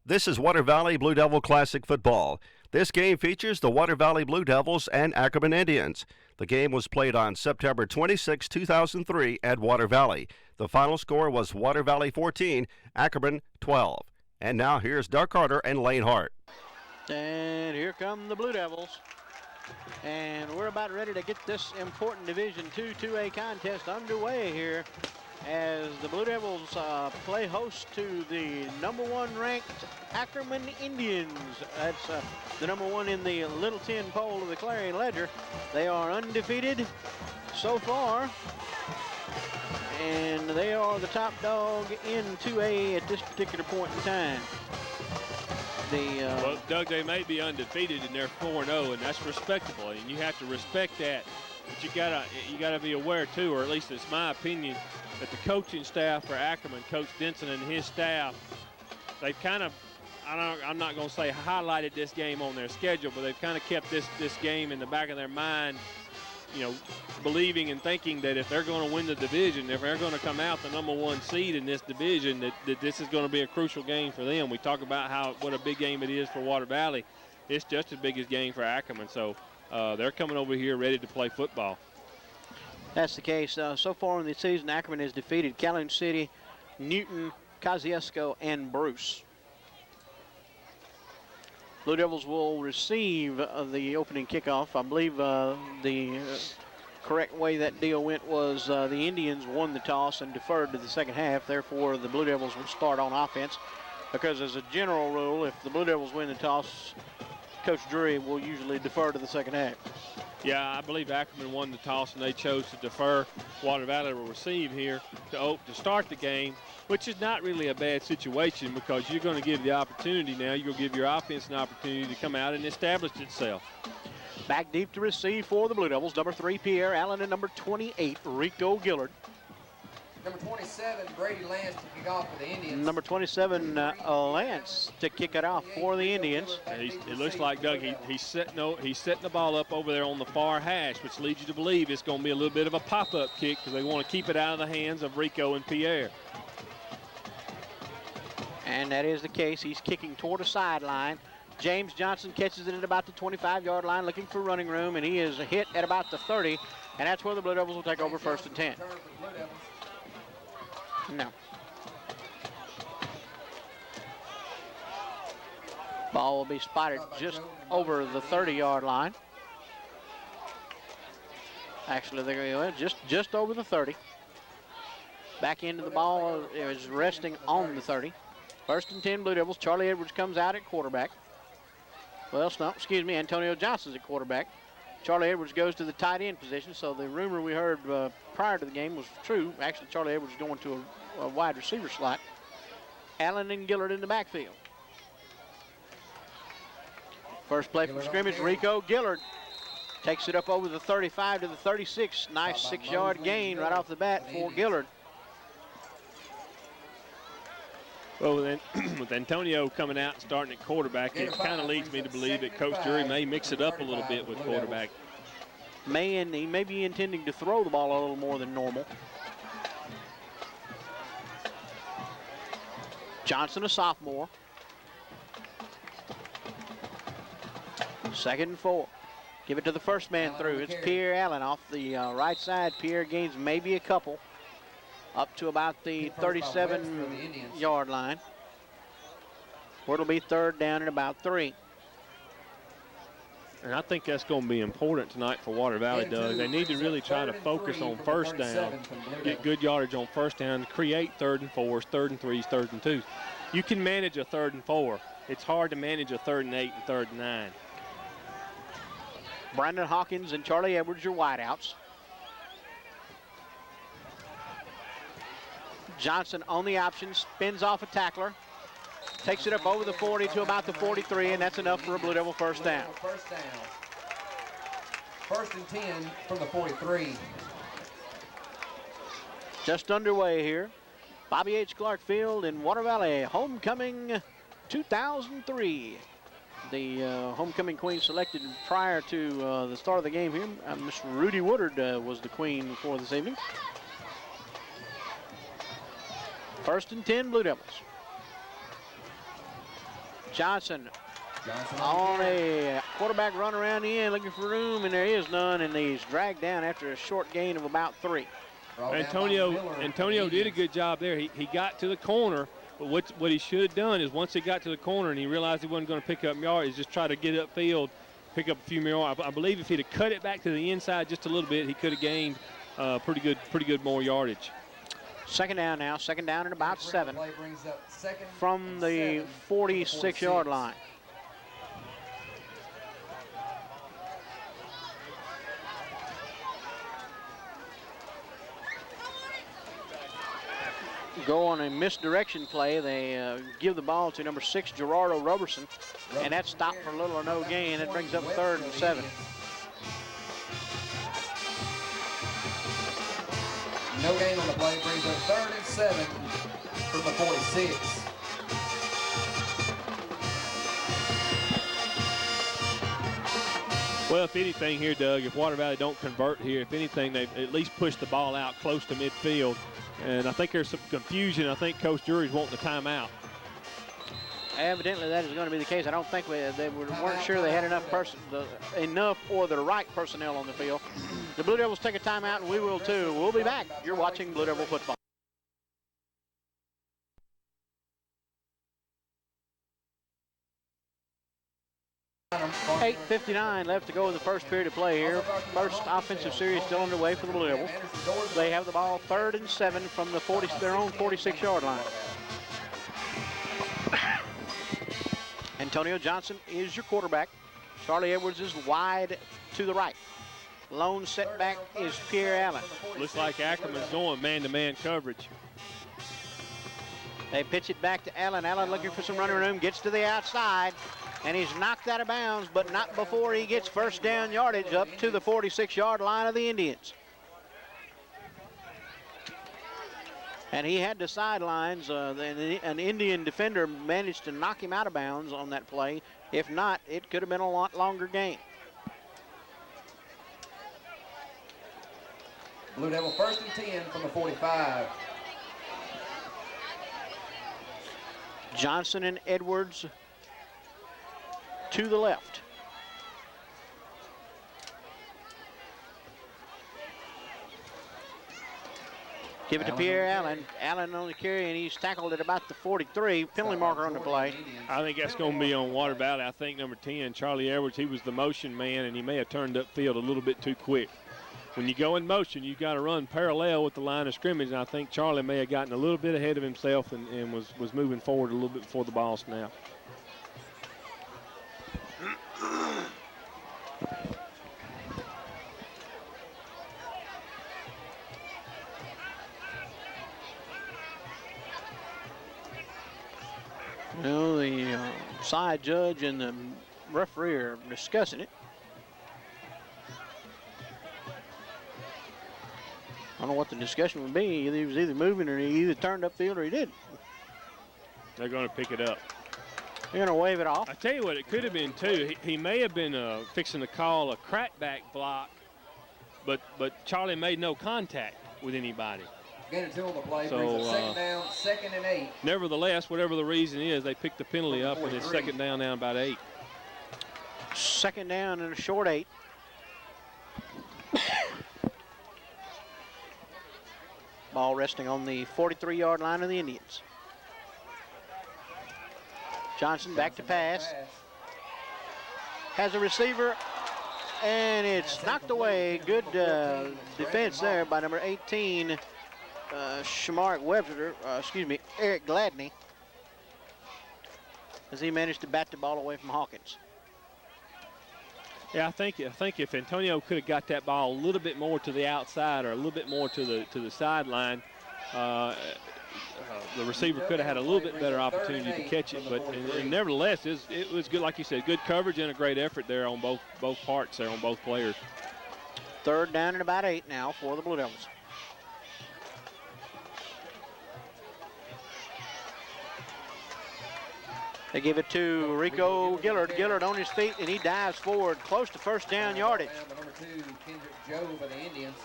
This is Water Valley Blue Devil Classic Football. This game features the Water Valley Blue Devils and Ackerman Indians. The game was played on September 26, 2003 at Water Valley. The final score was Water Valley 14, Ackerman 12. And now here's Doug Carter and Lane Hart. And here come the Blue Devils. And we're about ready to get this important Division II 2A contest underway here as the Blue Devils play host to the number 1 ranked Ackerman Indians. That's the number 1 in the Little Tin poll of the Clarion Ledger. They are undefeated so far, and they are the top dog in 2A at this particular point in time. Well, Doug, they may be undefeated and they're 4-0, and that's respectable, and you have to respect that. But you gotta be aware too, or at least it's my opinion, that the coaching staff for Ackerman, Coach Denson and his staff, they've kind of, I'm not going to say highlighted this game on their schedule, but they've kind of kept this game in the back of their mind, you know, believing and thinking that if they're going to win the division, if they're going to come out the number 1 seed in this division, that this is going to be a crucial game for them. We talk about what a big game it is for Water Valley. It's just as big a game for Ackerman, so they're coming over here ready to play football. That's the case. So far in the season, Ackerman has defeated Calhoun City, Newton, Kosciuszko, and Bruce. Blue Devils will receive the opening kickoff. I believe the correct way that deal went was the Indians won the toss and deferred to the second half. Therefore, the Blue Devils will start on offense because as a general rule, if the Blue Devils win the toss, Coach Drury will usually defer to the second half. Yeah, I believe Ackerman won the toss and they chose to defer. Water Valley will receive here to start the game, which is not really a bad situation because you're going to give the opportunity now. You're going to give your offense an opportunity to come out and establish itself. Back deep to receive for the Blue Devils, number 3, Pierre Allen, and number 28, Rico Gillard. Number 27, Brady Lance to kick off for the Indians. Number 27, Lance to kick it off for the Indians. It looks like, Doug, he's setting the ball up over there on the far hash, which leads you to believe it's going to be a little bit of a pop-up kick because they want to keep it out of the hands of Rico and Pierre. And that is the case. He's kicking toward the sideline. James Johnson catches it at about the 25-yard line looking for running room, and he is hit at about the 30, and that's where the Blue Devils will take over 1st and 10. No. Ball will be spotted just over the 30-yard line. Actually, they're going to go just over the 30. Back into the ball is resting on the 30. 1st and 10 Blue Devils. Charlie Edwards comes out at quarterback. Well, excuse me, Antonio Johnson's at quarterback. Charlie Edwards goes to the tight end position, so the rumor we heard prior to the game was true. Actually, Charlie Edwards is going to a wide receiver slot. Allen and Gillard in the backfield. First play from scrimmage, Rico Gillard takes it up over the 35 to the 36. Nice 6-yard gain right off the bat for Gillard. Well, then, with Antonio coming out and starting at quarterback, it kind of leads me to believe that Coach Drury may mix it up a little bit with quarterback. He may be intending to throw the ball a little more than normal. Johnson, a sophomore. 2nd and 4. Give it to the first man through. It's Pierre Allen off the right side. Pierre gains maybe a couple. Up to about the 37-yard line, where it'll be 3rd down and about 3. And I think that's going to be important tonight for Water Valley, Doug. They need to really try to focus on 1st down, get good yardage on 1st down, create 3rd and 4s, 3rd and 3s, 3rd and 2s. You can manage a 3rd and 4. It's hard to manage a 3rd and 8 and 3rd and 9. Brandon Hawkins and Charlie Edwards, your wideouts. Johnson on the option, spins off a tackler, takes it up over the 40 to about the 43, and that's enough for a Blue Devil 1st down. 1st and 10 from the 43. Just underway here. Bobby H. Clark Field in Water Valley, homecoming 2003. The homecoming queen selected prior to the start of the game here. Miss Rudy Woodard was the queen for this evening. 1st and 10 Blue Devils. Johnson Johnson on a quarterback run around the end looking for room, and there is none, and he's dragged down after a short gain of about 3. Antonio did a good job there. He got to the corner, but what he should have done is once he got to the corner and he realized he wasn't going to pick up yards, is just try to get upfield, pick up a few more. I believe if he'd have cut it back to the inside just a little bit, he could have gained pretty good more yardage. Second down now, second down and about 7 Play brings up second from and the 7 46-yard line. Go on a misdirection play. They give the ball to number 6, Gerardo Roberson, and that's stopped for little or no gain. It brings up 3rd and 7. No gain on the play brings up 3rd and 7 from the 46. Well, if anything here, Doug, if Water Valley don't convert here, if anything, they at least push the ball out close to midfield. And I think there's some confusion. I think Coach Drury's wanting the timeout. Evidently, that is going to be the case. I don't think they weren't sure they had enough or the right personnel on the field. The Blue Devils take a timeout, and we will too. We'll be back. You're watching Blue Devil football. 8:59 left to go in the first period of play here. First offensive series still underway for the Blue Devils. They have the ball 3rd and 7 from their own 46-yard line. Antonio Johnson is your quarterback. Charlie Edwards is wide to the right. Lone setback is Pierre Allen. Looks like Ackerman's going man-to-man coverage. They pitch it back to Allen. Allen looking for some running room, gets to the outside, and he's knocked out of bounds, but not before he gets first down yardage up to the 46-yard line of the Indians. And he had the sidelines. An Indian defender managed to knock him out of bounds on that play. If not, it could have been a lot longer game. Blue Devil 1st and 10 from the 45. Johnson and Edwards to the left. Give it to Pierre Allen. Allen on the carry, and he's tackled at about the 43. Penalty marker on the play. I think that's going to be on Water Valley. I think number 10, Charlie Edwards, he was the motion man, and he may have turned upfield a little bit too quick. When you go in motion, you've got to run parallel with the line of scrimmage, and I think Charlie may have gotten a little bit ahead of himself and was moving forward a little bit before the ball snapped. Well, the side judge and the referee are discussing it. I don't know what the discussion would be. He was either moving or he either turned upfield or he didn't. They're going to pick it up. They're going to wave it off. I tell you what, it could have been too. He may have been fixing to call a crackback block, but Charlie made no contact with anybody. Gain of 2 on the play, So, brings up 2nd down, 2nd and 8. Nevertheless, whatever the reason is, they picked the penalty up, and it's 2nd down now about 8. 2nd down and a short 8. Ball resting on the 43-yard line of the Indians. Johnson back to pass. Has a receiver, and it's knocked away. Good defense there by number 18, Eric Gladney, as he managed to bat the ball away from Hawkins. Yeah, I think if Antonio could have got that ball a little bit more to the outside or a little bit more to the sideline, the receiver could have had a little bit better opportunity to catch it. But and nevertheless, it was good, like you said, good coverage and a great effort there on both parts there on both players. 3rd down and about 8 now for the Blue Devils. They give it to Rico Gillard. Gillard on his feet, and he dives forward close to first down yardage. Number 2, Kendrick Joe for the Indians.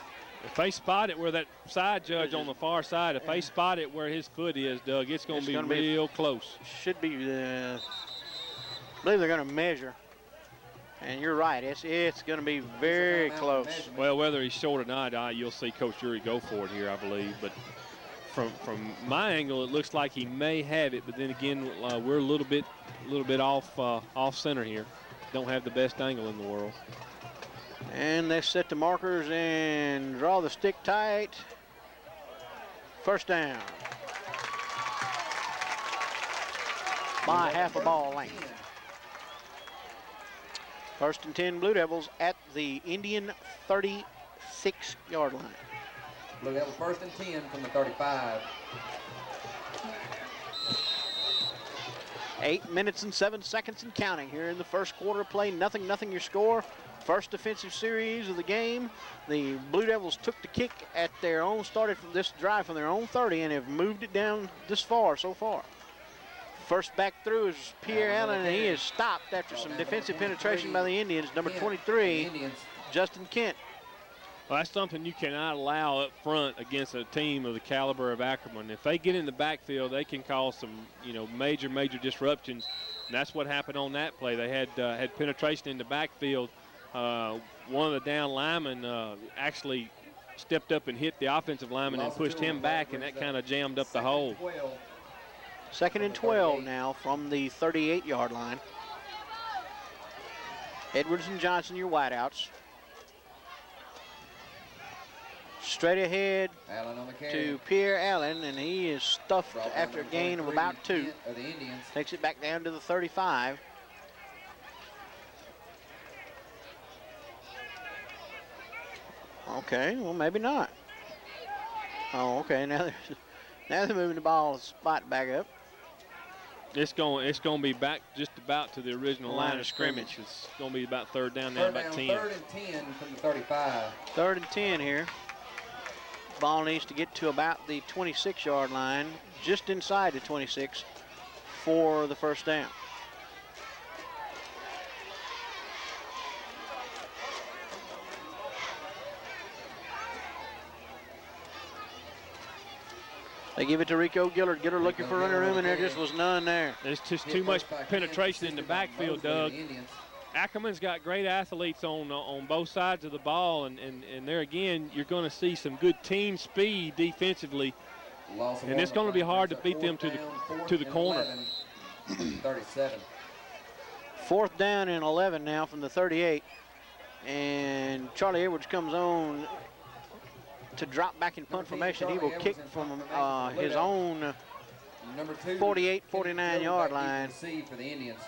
If they spot it where that side judge on the far side, if they spot it where his foot is, Doug, it's going to be real close. Should be I believe they're going to measure. And you're right, it's going to be very close. Well, whether he's short or not, you'll see Coach Drury go for it here, I believe. But from my angle, it looks like he may have it. But then again, we're a little bit off center here. Don't have the best angle in the world. And they set the markers and draw the stick tight. First down. By half a ball length. First and 10 Blue Devils at the Indian 36-yard line. Blue Devils first and 10 from the 35. 8 minutes and 7 seconds and counting here in the first quarter of play. Nothing your score. First defensive series of the game. The Blue Devils took the kick at their own, started from this drive from their own 30 and have moved it down this far so far. First back through is Pierre Allen, and he is stopped after some defensive penetration by the Indians. Number 23, Justin Kent. Well, that's something you cannot allow up front against a team of the caliber of Ackerman. If they get in the backfield, they can cause some, major disruptions. And that's what happened on that play. They had penetration in the backfield. One of the down linemen actually stepped up and hit the offensive lineman and pushed him back, and that kind of jammed up the hole. Second and 12 now from the 38-yard line. Edwards and Johnson, your wideouts. Straight ahead to Pierre Allen, and he is stuffed after a gain of about 2. Takes it back down to the 35. Okay, well, maybe not. Oh, okay, now they're moving the ball spot back up. It's going to be back just about to the original line of scrimmage. It's going to be about third down now, about 10. Third and 10 from the 35. Third and 10 here. Ball needs to get to about the 26-yard line, just inside the 26 for the first down. They give it to Rico Gillard. Gillard looking for running room, and there just was none there. There's just too much penetration in the backfield, Doug. Ackerman's got great athletes on both sides of the ball, and there again, you're going to see some good team speed defensively, and it's going to be hard to beat them to the corner. 37. Fourth down and 11 now from the 38, and Charlie Edwards comes on to drop back in punt formation. He will kick from his own 48, 49-yard line. For the Indians.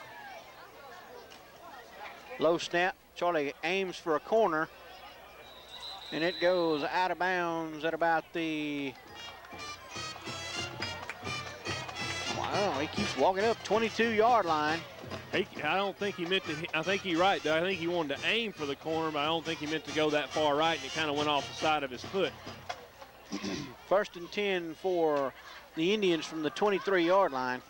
Low snap. Charlie aims for a corner, and it goes out of bounds at about the, wow, he keeps walking up, 22-yard line. I don't think he meant to. I think he's right, though. I think he wanted to aim for the corner, but I don't think he meant to go that far right, and it kind of went off the side of his foot. First and 10 for the Indians from the 23-yard line.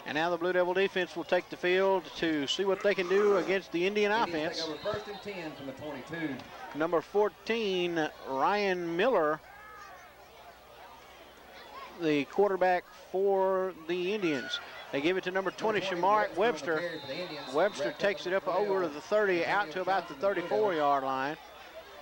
And now the Blue Devil defense will take the field to see what they can do against the Indian offense. First and 10 from the 22. Number 14, Ryan Miller, the quarterback for the Indians. They give it to number 20, Shamar Webster. Webster takes it up over to the 30, out to about the 34-yard line.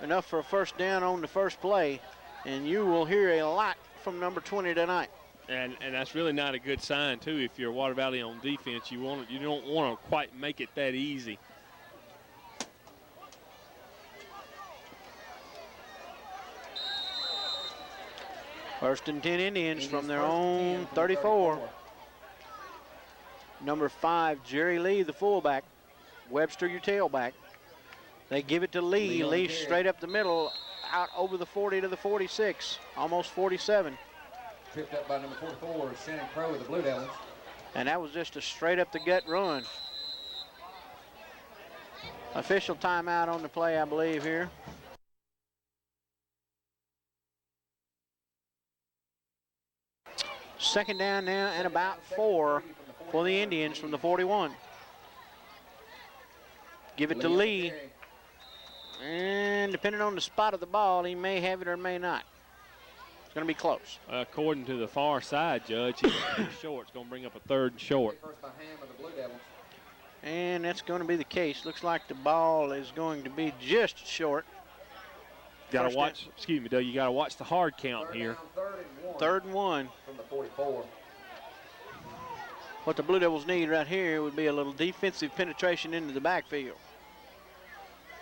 Enough for a first down on the first play. And you will hear a lot from number 20 tonight. And that's really not a good sign, too. If you're Water Valley on defense, you don't want to quite make it that easy. First and 10 Indians from their own 34. Number 5, Jerry Lee, the fullback. Webster, your tailback. They give it to Lee. Lee straight up the middle, out over the 40 to the 46, almost 47. Tripped up by number 44, Shannon Crow with the Blue Devils. And that was just a straight up the gut run. Official timeout on the play, I believe, here. Second down now and about 4 for the Indians from the 41. Give it to Lee. And depending on the spot of the ball, he may have it or may not. It's going to be close. According to the far side, Judge, he's short. It's going to bring up a 3rd and short. First by Ham of the Blue Devils. And that's going to be the case. Looks like the ball is going to be just short. Got First to watch, excuse me, Doug, you got to watch the hard count Third here. down, 3rd and 1 3rd and 1. from the 44. What the Blue Devils need right here would be a little defensive penetration into the backfield.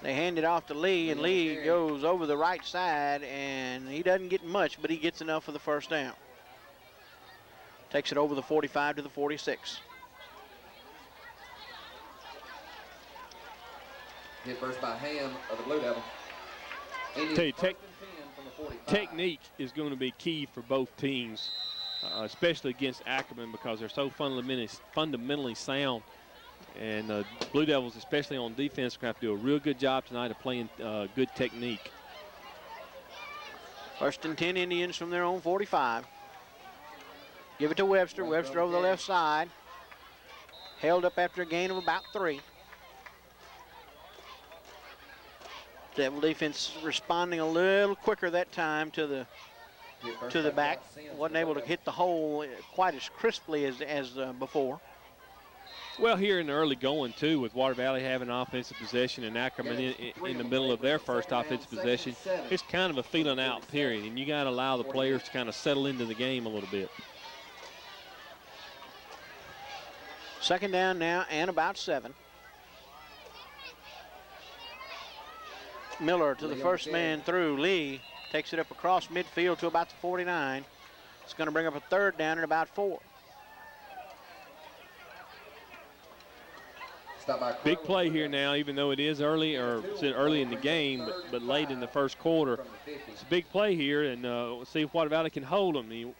They hand it off to Lee, and Lee goes over the right side, and he doesn't get much, but he gets enough for the first down. Takes it over the 45 to the 46. Hit first by Ham of the Blue Devils. Tell you, 1st and 10 from the 45. Technique is going to be key for both teams, especially against Ackerman, because they're so fundamentally sound. And Blue Devils, especially on defense, are going to have to do a real good job tonight of playing good technique. 1st and 10 Indians from their own 45. Give it to Webster. Webster over the left side. Held up after a gain of about 3. Devil defense responding a little quicker that time to the back. Wasn't able to hit the hole quite as crisply as before. Well, here in the early going, too, with Water Valley having offensive possession and Ackerman in the middle of their first offensive possession, it's kind of a feeling out period, and you got to allow the players to kind of settle into the game a little bit. 2nd down now and about 7. Miller to the first man through. Lee takes it up across midfield to about the 49. It's going to bring up a 3rd down and about 4. Big play here now, even though it is early in the game, but late in the first quarter. It's a big play here, and we'll see if Water Valley can hold them.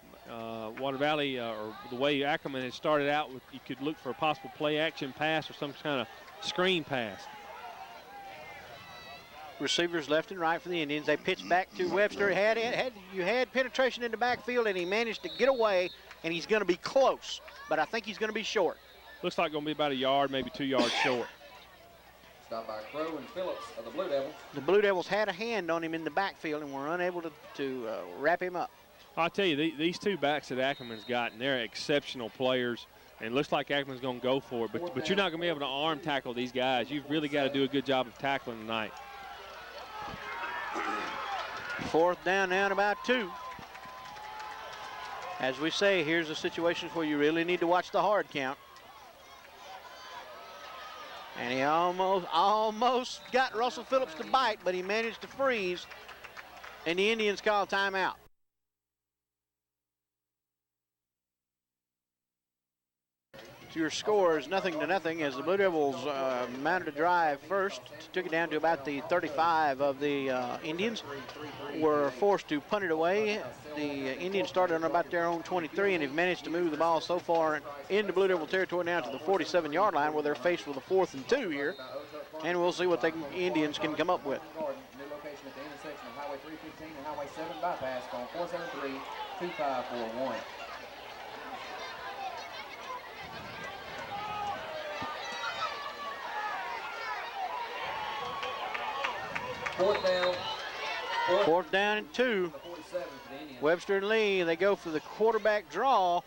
Water Valley, or the way Ackerman had started out, you could look for a possible play action pass or some kind of screen pass. Receivers left and right for the Indians. They pitch back to Webster. You had penetration in the backfield, and he managed to get away, and he's going to be close, but I think he's going to be short. Looks like going to be about a yard, maybe 2 yards short. Stopped by Crow and Phillips of the Blue Devils. The Blue Devils had a hand on him in the backfield and were unable to wrap him up. I'll tell you, these 2 backs that Ackerman's got, and they're exceptional players, and it looks like Ackerman's going to go for it, but you're not going to be able to arm tackle these guys. You've really got to do a good job of tackling tonight. 4th down now and about 2. As we say, here's a situation where you really need to watch the hard count. And he almost got Russell Phillips to bite, but he managed to freeze, and the Indians call timeout. Your score is 0-0 as the Blue Devils mounted a drive first, took it down to about the 35 of the Indians, were forced to punt it away. The Indians started on about their own 23 and have managed to move the ball so far into Blue Devil territory now to the 47-yard line, where they're faced with a 4th and 2 here, and we'll see what the Indians can come up with. New location at the intersection of Highway 315 and Highway 7 bypass. Call 473-2541. Fourth down and 2. Webster and Lee, they go for the quarterback draw,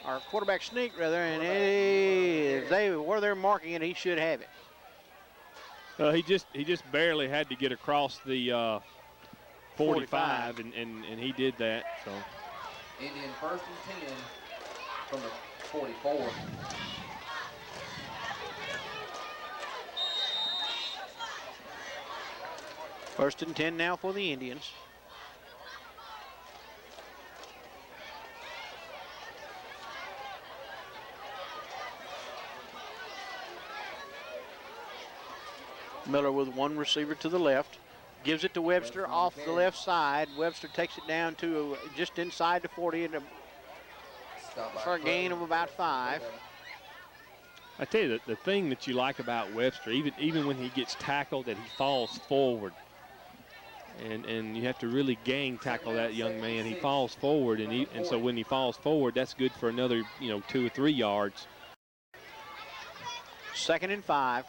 or quarterback sneak rather, and where they're marking it, he should have it. He just barely had to get across the 45, and he did that. So Indian 1st and 10 from the 44. First and 10 now for the Indians. Miller with one receiver to the left. Gives it to Webster off the left side. Webster takes it down to just inside the 40 for a gain of about 5. I tell you, the thing that you like about Webster, even when he gets tackled, that he falls forward. And you have to really gang tackle that young man. He falls forward, and so when he falls forward, that's good for another 2 or 3 yards. 2nd and 5.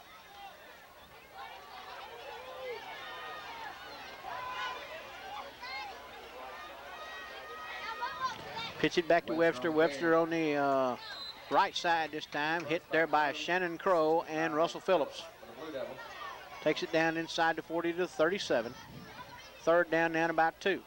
Pitch it back to Webster. Webster on the right side this time. Hit there by Shannon Crow and Russell Phillips. Takes it down inside the 40 to 37. Third down now, about 2.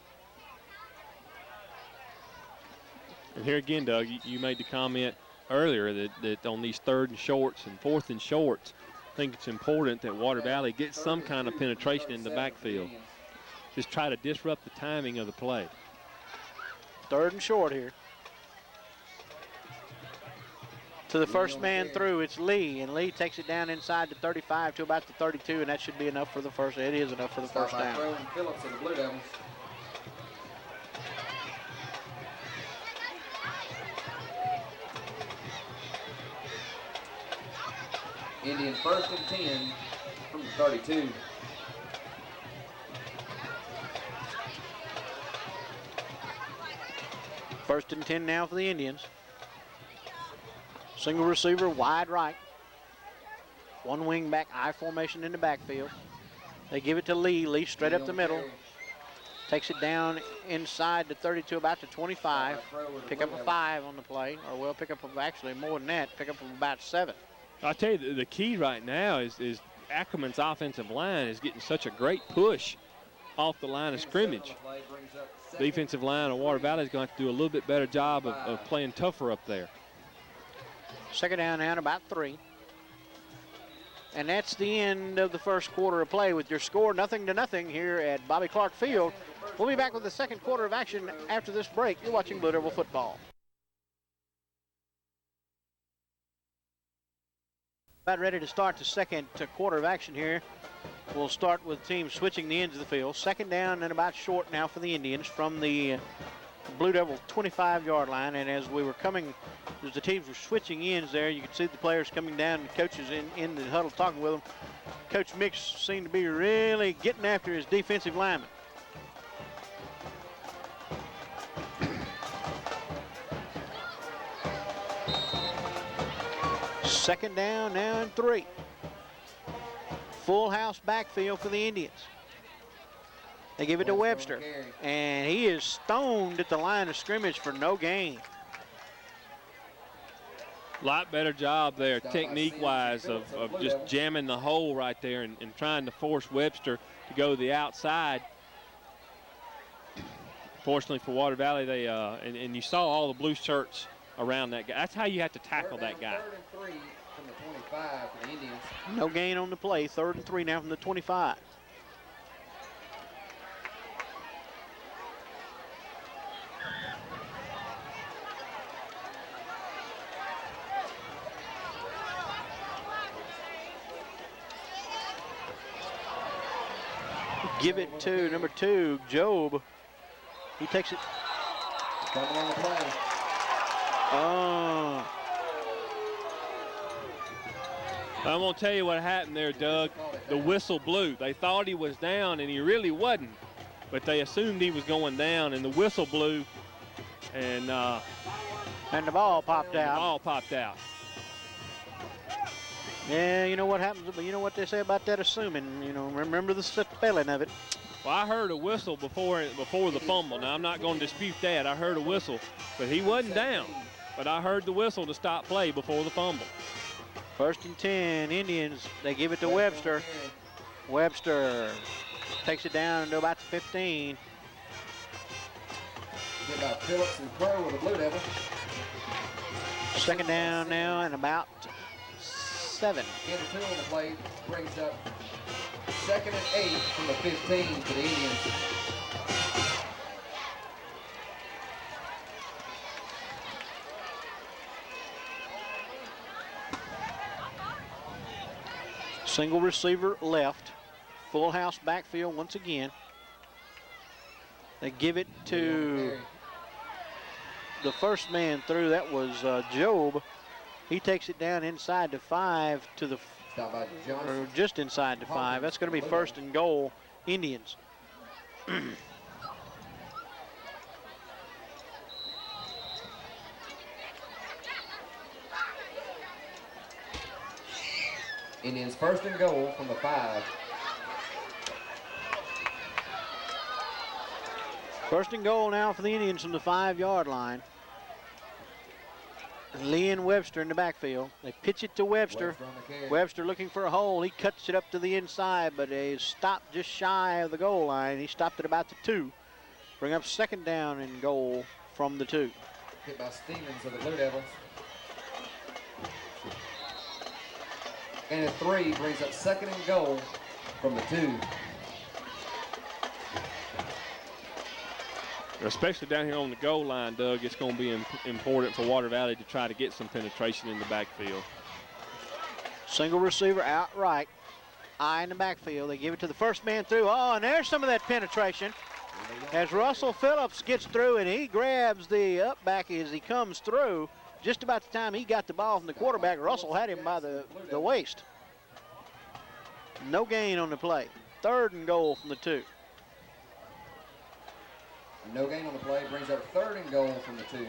And here again, Doug, you made the comment earlier that on these 3rd and shorts and 4th and shorts, I think it's important that Water Valley gets some kind of penetration in the backfield. Just try to disrupt the timing of the play. 3rd and short here. To the first man through, it's Lee, and Lee takes it down inside the 35 to about the 32, and that should be enough for the first. It is enough for the first down. Phillips of the Blue Devils. Indians 1st and 10 from the 32. First and 10 now for the Indians. Single receiver, wide right. One wing back, I formation in the backfield. They give it to Lee. Lee straight up the middle. Takes it down inside the 32, about the 25. Pick up a 5 on the play, or well, pick up actually more than that. Pick up about 7. I'll tell you, the key right now is Ackerman's offensive line is getting such a great push off the line of scrimmage. Defensive line of Water Valley is going to have to do a little bit better job of playing tougher up there. Second down now, about 3. And that's the end of the first quarter of play with your score 0-0 here at Bobby Clark Field. We'll be back with the second quarter of action after this break. You're watching Blue Devil football. About ready to start the second quarter of action here. We'll start with teams switching the ends of the field. Second down and about short now for the Indians from the Blue Devil 25-yard line. And as we were coming, as the teams were switching ends there, you could see the players coming down and coaches in the huddle talking with them. Coach Mix seemed to be really getting after his defensive lineman. Second down now and 3. Full house backfield for the Indians. They give it to Webster, and he is stoned at the line of scrimmage for no gain. Lot better job there, technique-wise, of just jamming the hole right there and trying to force Webster to go to the outside. Fortunately for Water Valley, they and you saw all the blue shirts around that guy. That's how you have to tackle that guy. 3rd and 3 from the 25 for the Indians. No gain on the play. 3rd and 3 now from the 25. Give it to number 2, Job. He takes it. Coming on the play. Oh. I'm going to tell you what happened there, Doug. The whistle blew. They thought he was down, and he really wasn't. But they assumed he was going down, and the whistle blew, and the ball popped out. The ball popped out. Yeah, you know what happens, but you know what they say about that assuming. You know, remember the spelling of it. Well, I heard a whistle before the fumble. Now, I'm not going to dispute that. I heard a whistle, but he wasn't down. But I heard the whistle to stop play before the fumble. 1st and 10, Indians. They give it to Webster. Webster takes it down to about the 15. Get by Phillips and Crow with the Blue Devils. Second down now and about 7. Get a 2 on the play. Brings up 2nd and 8 from the 15 for the Indians. Single receiver left. Full house backfield once again. They give it to the first man through. That was Job. He takes it down inside the 5 to the, or just inside the 5. That's going to be 1st and goal, Indians. Indians 1st and goal from the 5. 1st and goal now for the Indians from the 5-yard line. Lee and Webster in the backfield. They pitch it to Webster. On the carry. Webster looking for a hole. He cuts it up to the inside, but he stopped just shy of the goal line. He stopped at about the 2. Bring up second down and goal from the 2. Hit by Stevens of the Blue Devils. And a 3 brings up second and goal from the 2. Especially down here on the goal line, Doug, it's going to be important for Water Valley to try to get some penetration in the backfield. Single receiver out right. Eye in the backfield. They give it to the first man through. Oh, and there's some of that penetration. As Russell Phillips gets through and he grabs the up back as he comes through. Just about the time he got the ball from the quarterback, Russell had him by the waist. No gain on the play. Third and goal from the 2. No gain on the play brings up third and goal from the 2.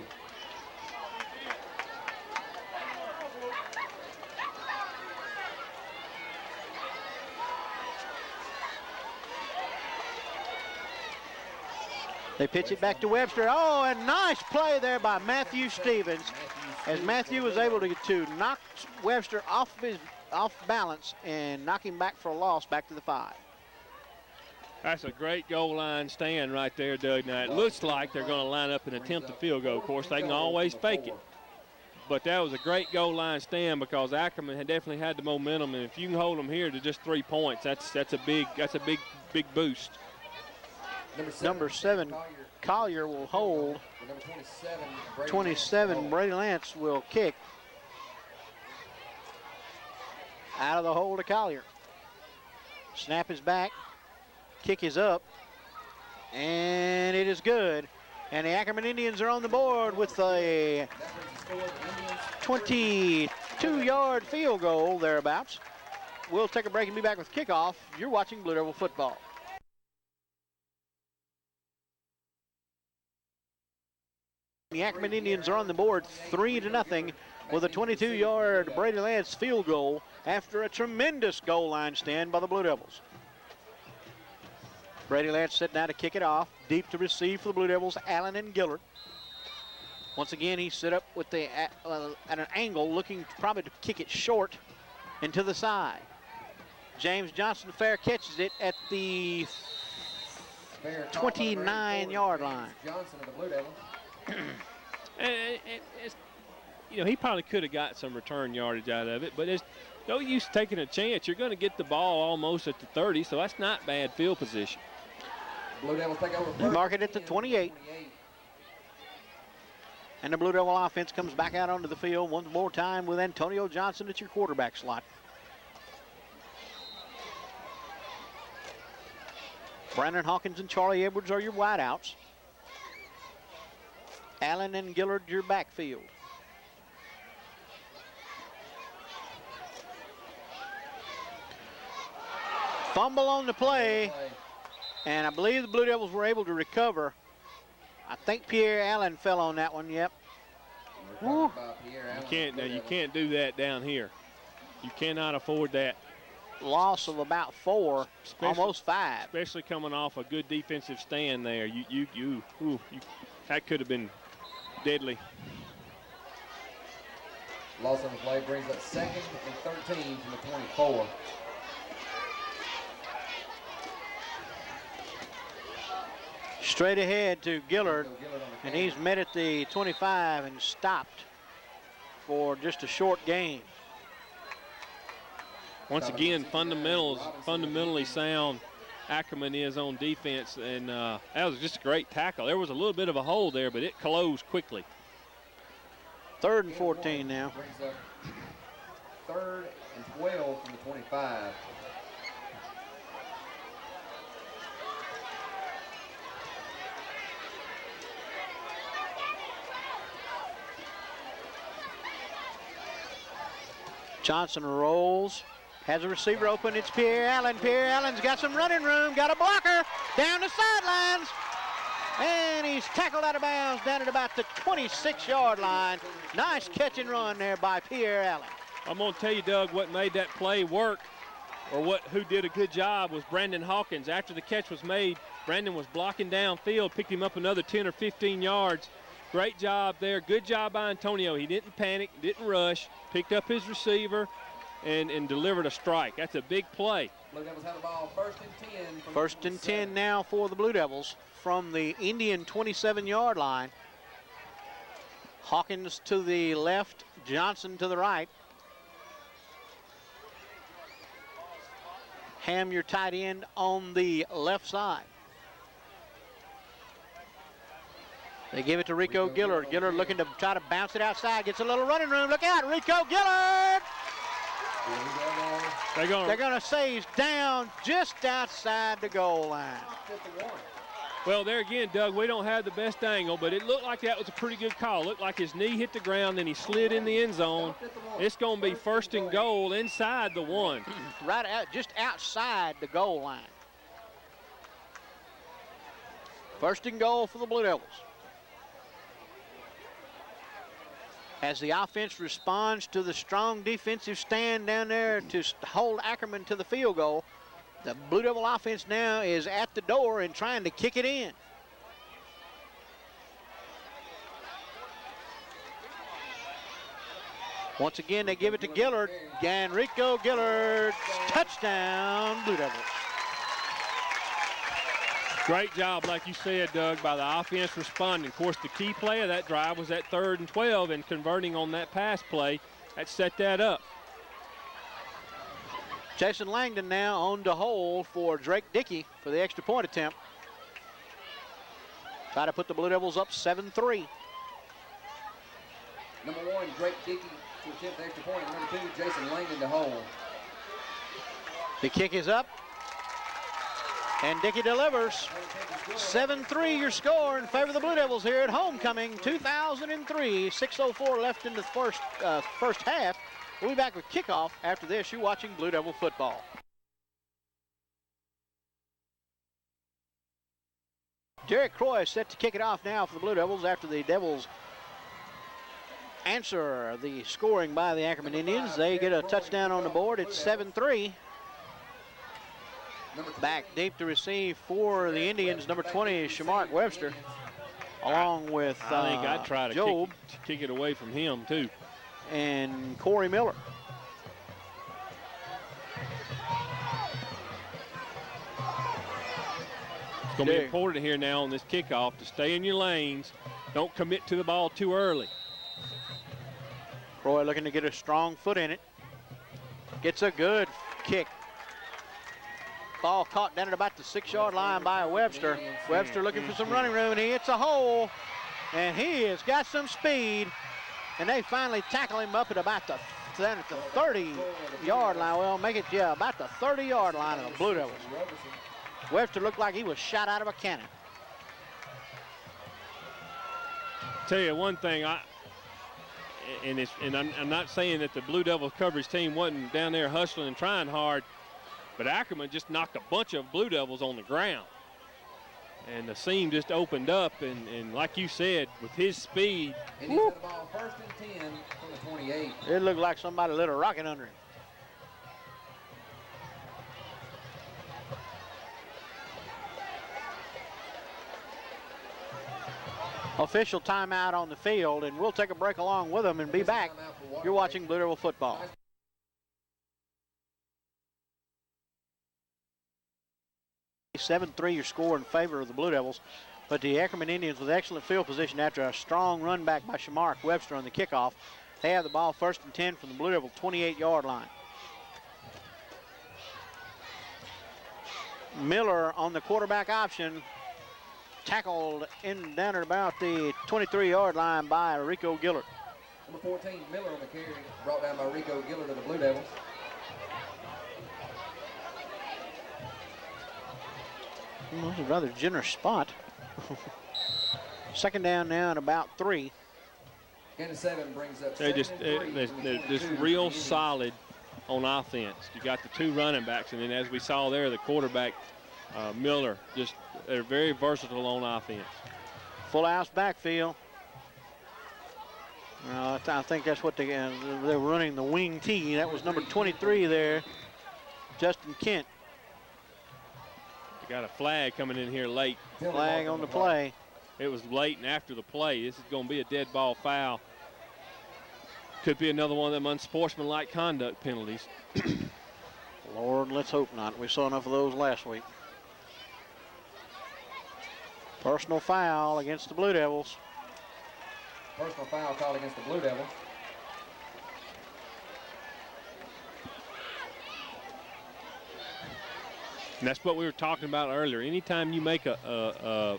They pitch it back to Webster. Oh, and nice play there by Matthew Stevens, as Matthew was able to knock Webster off balance and knock him back for a loss back to the 5. That's a great goal line stand right there, Doug. Now, it looks like they're going to line up and attempt a field goal. Of course, they can always fake it. But that was a great goal line stand because Ackerman had definitely had the momentum, and if you can hold them here to just 3 points, that's a big boost. Number 7, Collier will hold. Number 27, 27, Brady Lance will kick. Out of the hole to Collier. Snap is back. Kick is up. And it is good. And the Ackerman Indians are on the board with a 22-yard field goal thereabouts. We'll take a break and be back with kickoff. You're watching Blue Devil football. The Ackerman Indians are on the board 3-0 with a 22-yard Brady Lance field goal after a tremendous goal line stand by the Blue Devils. Brady Lance sitting down to kick it off. Deep to receive for the Blue Devils, Allen and Gillard. Once again, he set up with at an angle, looking probably to kick it short and to the side. James Johnson fair catches it at the 29-yard line. Johnson of the Blue Devils. And he probably could have got some return yardage out of it, but it's no use taking a chance. You're going to get the ball almost at the 30, so that's not bad field position. Blue Devils take over. They mark it at the 28. And the Blue Devil offense comes back out onto the field one more time with Antonio Johnson at your quarterback slot. Brandon Hawkins and Charlie Edwards are your wideouts. Allen and Gillard your backfield. Fumble on the play, and I believe the Blue Devils were able to recover. I think Pierre Allen fell on that one, yep. You can't do that down here. You cannot afford that. Loss of about 4, almost 5. Especially coming off a good defensive stand there. That could have been deadly. Loss on the play brings up 2nd and 13 from the 24. Straight ahead to Gillard, and he's met at the 25 and stopped for just a short gain. Once again, fundamentally sound Ackerman is on defense, and that was just a great tackle. There was a little bit of a hole there, but it closed quickly. 3rd and 14 now. Brings up 3rd and 12 from the 25. Johnson rolls, has a receiver open. It's Pierre Allen. Pierre Allen's got some running room, got a blocker down the sidelines, and he's tackled out of bounds down at about the 26-yard line. Nice catch and run there by Pierre Allen. I'm going to tell you, Doug, what made that play work, or who did a good job, was Brandon Hawkins. After the catch was made, Brandon was blocking downfield, picked him up another 10 or 15 yards, Great job there. Good job by Antonio. He didn't panic, didn't rush, picked up his receiver, and delivered a strike. That's a big play. Blue Devils have the ball, 1st and 10. from First the and 10 7. now for the Blue Devils from the Indian 27-yard line. Hawkins to the left, Johnson to the right. Ham, your tight end, on the left side. They give it to Rico Gillard. Gillard looking to try to bounce it outside. Gets a little running room. Look out, Rico Gillard! They're going to say he's down just outside the goal line. Well, there again, Doug, we don't have the best angle, but it looked like that was a pretty good call. Looked like his knee hit the ground, then he slid in the end zone. It's going to be 1st and goal inside the 1. Right out, just outside the goal line. 1st and goal for the Blue Devils. As the offense responds to the strong defensive stand down there to hold Ackerman to the field goal, the Blue Devil offense now is at the door and trying to kick it in. Once again, they give it to Gillard. Rico Gillard, touchdown, Blue Devils. Great job, like you said, Doug, by the offense responding. Of course, the key play of that drive was that 3rd and 12, and converting on that pass play, that set that up. Jason Langdon now on the hole for Drake Dickey for the extra point attempt. Try to put the Blue Devils up 7-3. Number 1, Drake Dickey to attempt the extra point. Number 2, Jason Langdon to hold. The kick is up. And Dickey delivers. 7-3 your score in favor of the Blue Devils here at homecoming 2003. 6:04 left in the first half. We'll be back with kickoff after this. You're watching Blue Devil football. Derek Croy is set to kick it off now for the Blue Devils after the Devils answer the scoring by the Ackerman Indians. They get a touchdown on the board. It's 7-3. Back deep to receive for the Indians, number 20, Shamark Webster, along with I think I'd try to Job kick it away from him, too. And Corey Miller. It's going to be important here now on this kickoff to stay in your lanes. Don't commit to the ball too early. Croy looking to get a strong foot in it. Gets a good kick. Ball caught down at about the 6-yard line by Webster. Webster looking for some running room, and he hits a hole. And he has got some speed. And they finally tackle him up at about the 30-yard line. Well, make it, about the 30-yard line of the Blue Devils. Webster looked like he was shot out of a cannon. Tell you one thing, I'm not saying that the Blue Devils coverage team wasn't down there hustling and trying hard, but Ackerman just knocked a bunch of Blue Devils on the ground. And the seam just opened up, and like you said, with his speed. And he's got the ball 1st and 10 from the 28. It looked like somebody lit a rocket under him. Official timeout on the field, and we'll take a break along with them and be back. You're watching Blue Devil football. 7-3 your score in favor of the Blue Devils, but the Ackerman Indians with excellent field position after a strong run back by Shamark Webster on the kickoff. They have the ball 1st and 10 from the Blue Devil 28-yard line. Miller on the quarterback option, tackled in down at about the 23-yard line by Rico Gillard. Number 14, Miller on the carry, brought down by Rico Gillard of the Blue Devils. Well, that's a rather generous spot. 2nd down now and about 3. And the 7 brings up They're just real solid on offense. You got the 2 running backs, and then as we saw there, the quarterback, Miller, they're very versatile on offense. Full house backfield. I think that's what they were running, the wing T. That was number 23 there, Justin Kent. They got a flag coming in here late. Flag on the play. it was late and after the play. This is going to be a dead ball foul. Could be another one of them unsportsmanlike conduct penalties. Lord, let's hope not. We saw enough of those last week. Personal foul against the Blue Devils. Personal foul called against the Blue Devils. And that's what we were talking about earlier. Anytime you make a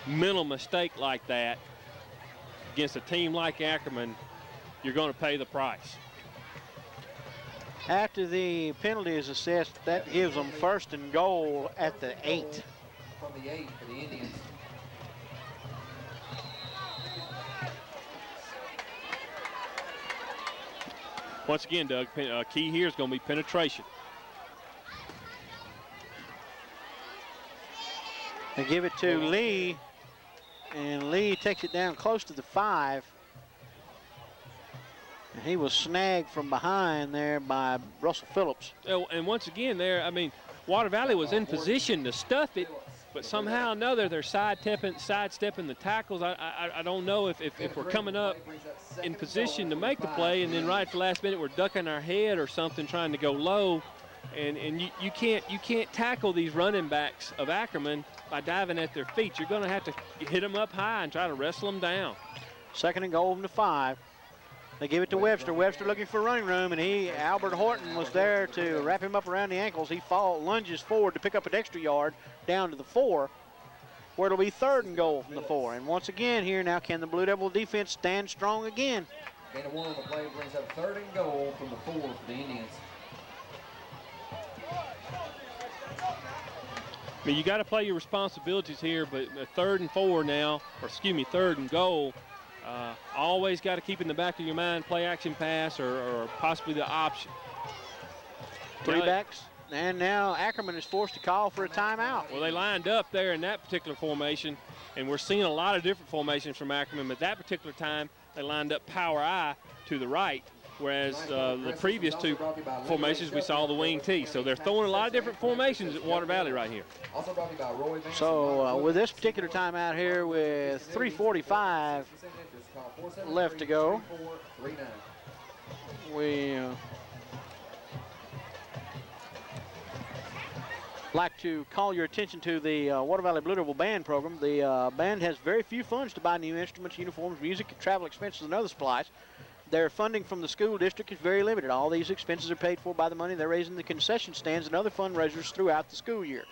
mental mistake like that against a team like Ackerman, you're going to pay the price. After the penalty is assessed, that gives them first and goal at the 8. From the 8 for the Indians. Once again, Doug, key here is going to be penetration. They give it to Lee, and Lee takes it down close to the 5. And he was snagged from behind there by Russell Phillips. Oh, and once again there, I mean, Water Valley was in position to stuff it, but somehow or another they're sidestepping the tackles. I don't know if we're coming up in position to make the play, and then right at the last minute we're ducking our head or something, trying to go low. And you can't tackle these running backs of Ackerman by diving at their feet. You're going to have to hit them up high and try to wrestle them down. Second and goal from the 5. They give it to Webster. Webster looking for running room, and Albert Horton was there to wrap him up around the ankles. He lunges forward to pick up an extra yard down to the 4, where it'll be third and goal from the 4. And once again here now, can the Blue Devil defense stand strong again? Gain of 1 on the play brings up third and goal from the 4 for the Indians. I mean, you got to play your responsibilities here, but third and goal, always got to keep in the back of your mind, play action pass or possibly the option. 3 backs, and now Ackerman is forced to call for a timeout. Well, they lined up there in that particular formation, and we're seeing a lot of different formations from Ackerman, but that particular time they lined up power I to the right, whereas the previous 2 formations we saw the wing T. So they're throwing a lot of different formations at Water Valley right here. So with this particular timeout here with 3:45 left to go, we like to call your attention to the Water Valley Blue Devil Band program. The band has very few funds to buy new instruments, uniforms, music, travel expenses, and other supplies. Their funding from the school district is very limited. All these expenses are paid for by the money they're raising the concession stands and other fundraisers throughout the school year.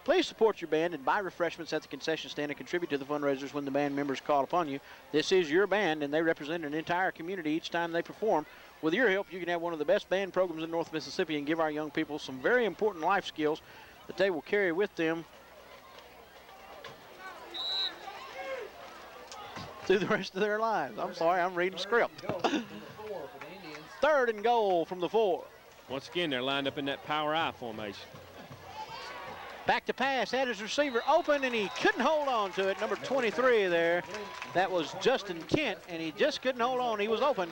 Please support your band and buy refreshments at the concession stand and contribute to the fundraisers when the band members call upon you. This is your band, and they represent an entire community each time they perform. With your help, you can have one of the best band programs in North Mississippi and give our young people some very important life skills that they will carry with them through the rest of their lives. I'm sorry, I'm reading script. Third and goal from the 4. Once again, they're lined up in that power I formation. Back to pass, had his receiver open, and he couldn't hold on to it. Number 23 there, that was Justin Kent, and he just couldn't hold on. He was open.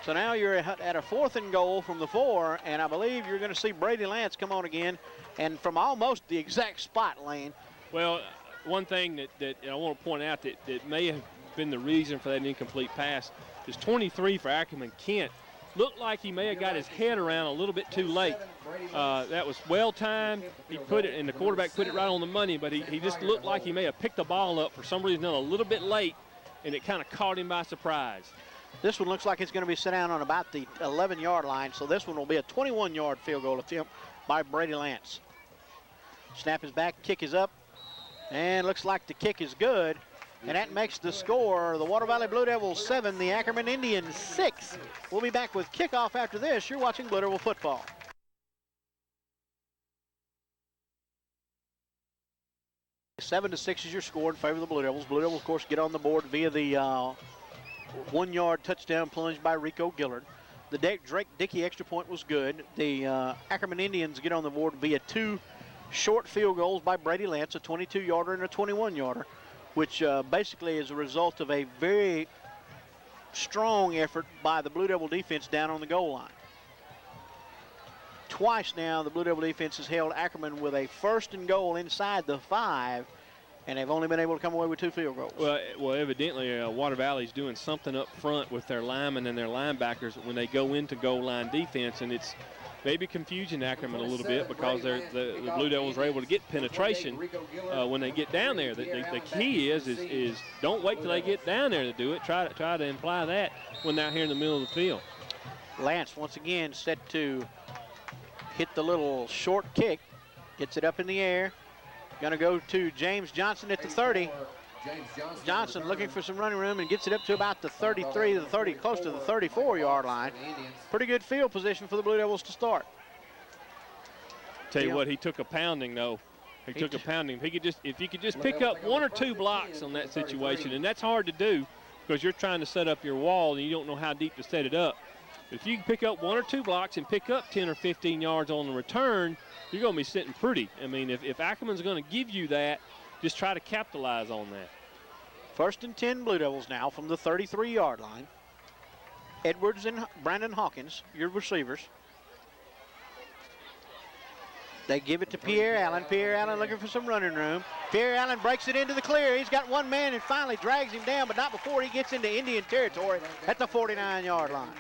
So now you're at a 4th and goal from the 4, and I believe you're going to see Brady Lance come on again, and from almost the exact spot, Lane. Well, one thing that I want to point out that may have been the reason for that incomplete pass is 23 for Ackerman, Kent. Looked like he may have got his head around a little bit too late. That was well timed. He put it, and the quarterback put it right on the money, but he just looked like he may have picked the ball up for some reason a little bit late, and it kind of caught him by surprise. This one looks like it's going to be set down on about the 11-yard line, so this one will be a 21-yard field goal attempt by Brady Lance. Snap is back, kick is up, and looks like the kick is good. And that makes the score the Water Valley Blue Devils 7, the Ackerman Indians 6. We'll be back with kickoff after this. You're watching Blue Devil football. 7-6 is your score in favor of the Blue Devils. Blue Devils, of course, get on the board via the 1-yard touchdown plunge by Rico Gillard. The Drake Dickey extra point was good. The Ackerman Indians get on the board via 2 short field goals by Brady Lance, a 22-yarder and a 21-yarder. Which basically is a result of a very strong effort by the Blue Devil defense down on the goal line. Twice now, the Blue Devil defense has held Ackerman with a 1st and goal inside the 5, and they've only been able to come away with 2 field goals. Well, evidently Water Valley's doing something up front with their linemen and their linebackers when they go into goal line defense, and it's maybe confusing Ackerman a little bit because the Blue Devils are able to get penetration when they get down there. The key is don't wait till they get down there to do it. Try to imply that when they're out here in the middle of the field. Lance once again set to hit the little short kick, gets it up in the air. Going to go to James Johnson at the 30. Johnson looking for some running room and gets it up to about the 33, the 30, close to the 34-yard line. Pretty good field position for the Blue Devils to start. Tell you what, he took a pounding though. He took a pounding. If you could just pick up 1 or 2 blocks on that situation, and that's hard to do because you're trying to set up your wall and you don't know how deep to set it up. But if you can pick up 1 or 2 blocks and pick up 10 or 15 yards on the return, you're going to be sitting pretty. I mean, if Ackerman's going to give you that, just try to capitalize on that. 1st and 10 Blue Devils now from the 33-yard line. Edwards and Brandon Hawkins, your receivers. They give it to Pierre Allen. Pierre Allen looking for some running room. Pierre Allen breaks it into the clear. He's got 1 man and finally drags him down, but not before he gets into Indian territory at the 49-yard line.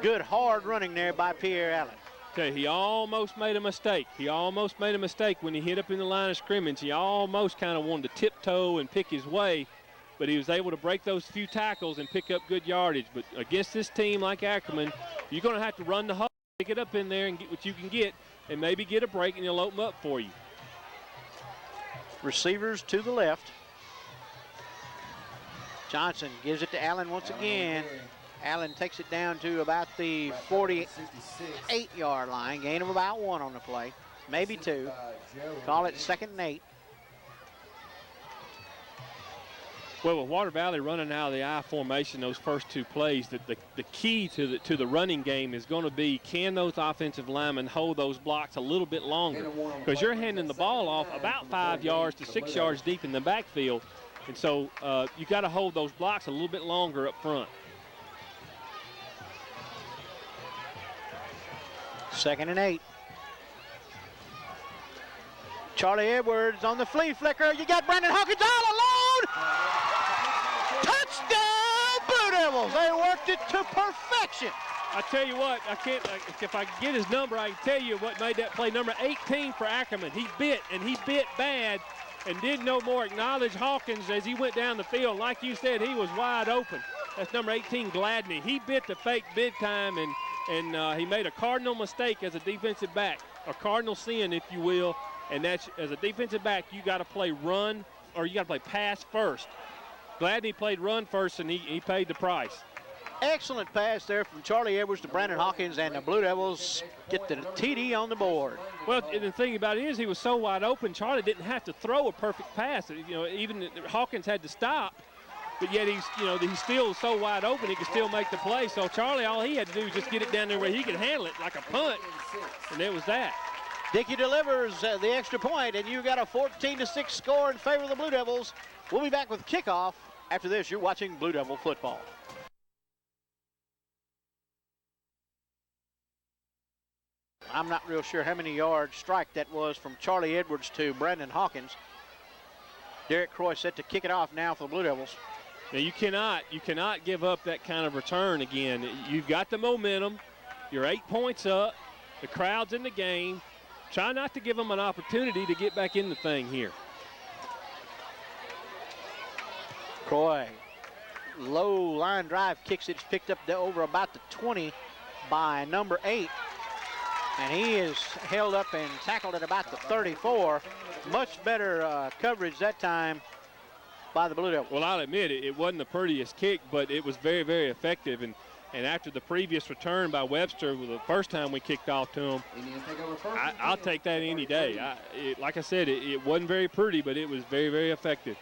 Good hard running there by Pierre Allen. Okay, he almost made a mistake. He almost made a mistake when he hit up in the line of scrimmage. He almost kind of wanted to tiptoe and pick his way, but he was able to break those few tackles and pick up good yardage. But against this team like Ackerman, you're going to have to run the hole, pick it up in there and get what you can get, and maybe get a break and he'll open up for you. Receivers to the left. Johnson gives it to Allen once again. Allen takes it down to about the 48-yard line. Gain of about 1 on the play, maybe 2. Call it 2nd and 8. Well, with Water Valley running out of the I formation those first 2 plays, the key to the running game is going to be, can those offensive linemen hold those blocks a little bit longer? Because you're handing the ball off about 5 yards to 6 yards deep in the backfield, and so you got to hold those blocks a little bit longer up front. 2nd and 8. Charlie Edwards on the flea flicker. You got Brandon Hawkins all alone. Touchdown, Blue Devils. They worked it to perfection. I tell you what, if I can get his number, I can tell you what made that play. Number 18 for Ackerman. He bit, and he bit bad, and did no more acknowledge Hawkins as he went down the field. Like you said, he was wide open. That's number 18, Gladney. He bit the fake bid time, and he made a cardinal mistake as a defensive back, a cardinal sin, if you will, and that's, as a defensive back, you got to play run, or you got to play pass first. Gladney played run first, and he paid the price. Excellent pass there from Charlie Edwards to Brandon Hawkins, and the Blue Devils get the TD on the board. Well, the thing about it is he was so wide open, Charlie didn't have to throw a perfect pass. Even Hawkins had to stop. But yet he's still so wide open he can still make the play. So Charlie, all he had to do was just get it down there where he could handle it like a punt, and it was that. Dickey delivers the extra point, and you got a 14-6 score in favor of the Blue Devils. We'll be back with kickoff. After this, you're watching Blue Devil football. I'm not real sure how many yard strike that was from Charlie Edwards to Brandon Hawkins. Derek Croy set to kick it off now for the Blue Devils. Now you cannot give up that kind of return again. You've got the momentum. You're 8 points up. The crowd's in the game. Try not to give them an opportunity to get back in the thing here. Croy, low line drive kicks it. It's picked up over about the 20 by number 8. And he is held up and tackled at about the 34. Much better coverage that time by the Blue Devils. Well, I'll admit it wasn't the prettiest kick, but it was very, very effective. And after the previous return by Webster, the first time we kicked off to him, I'll take that any day. Like I said, it wasn't very pretty, but it was very, very effective.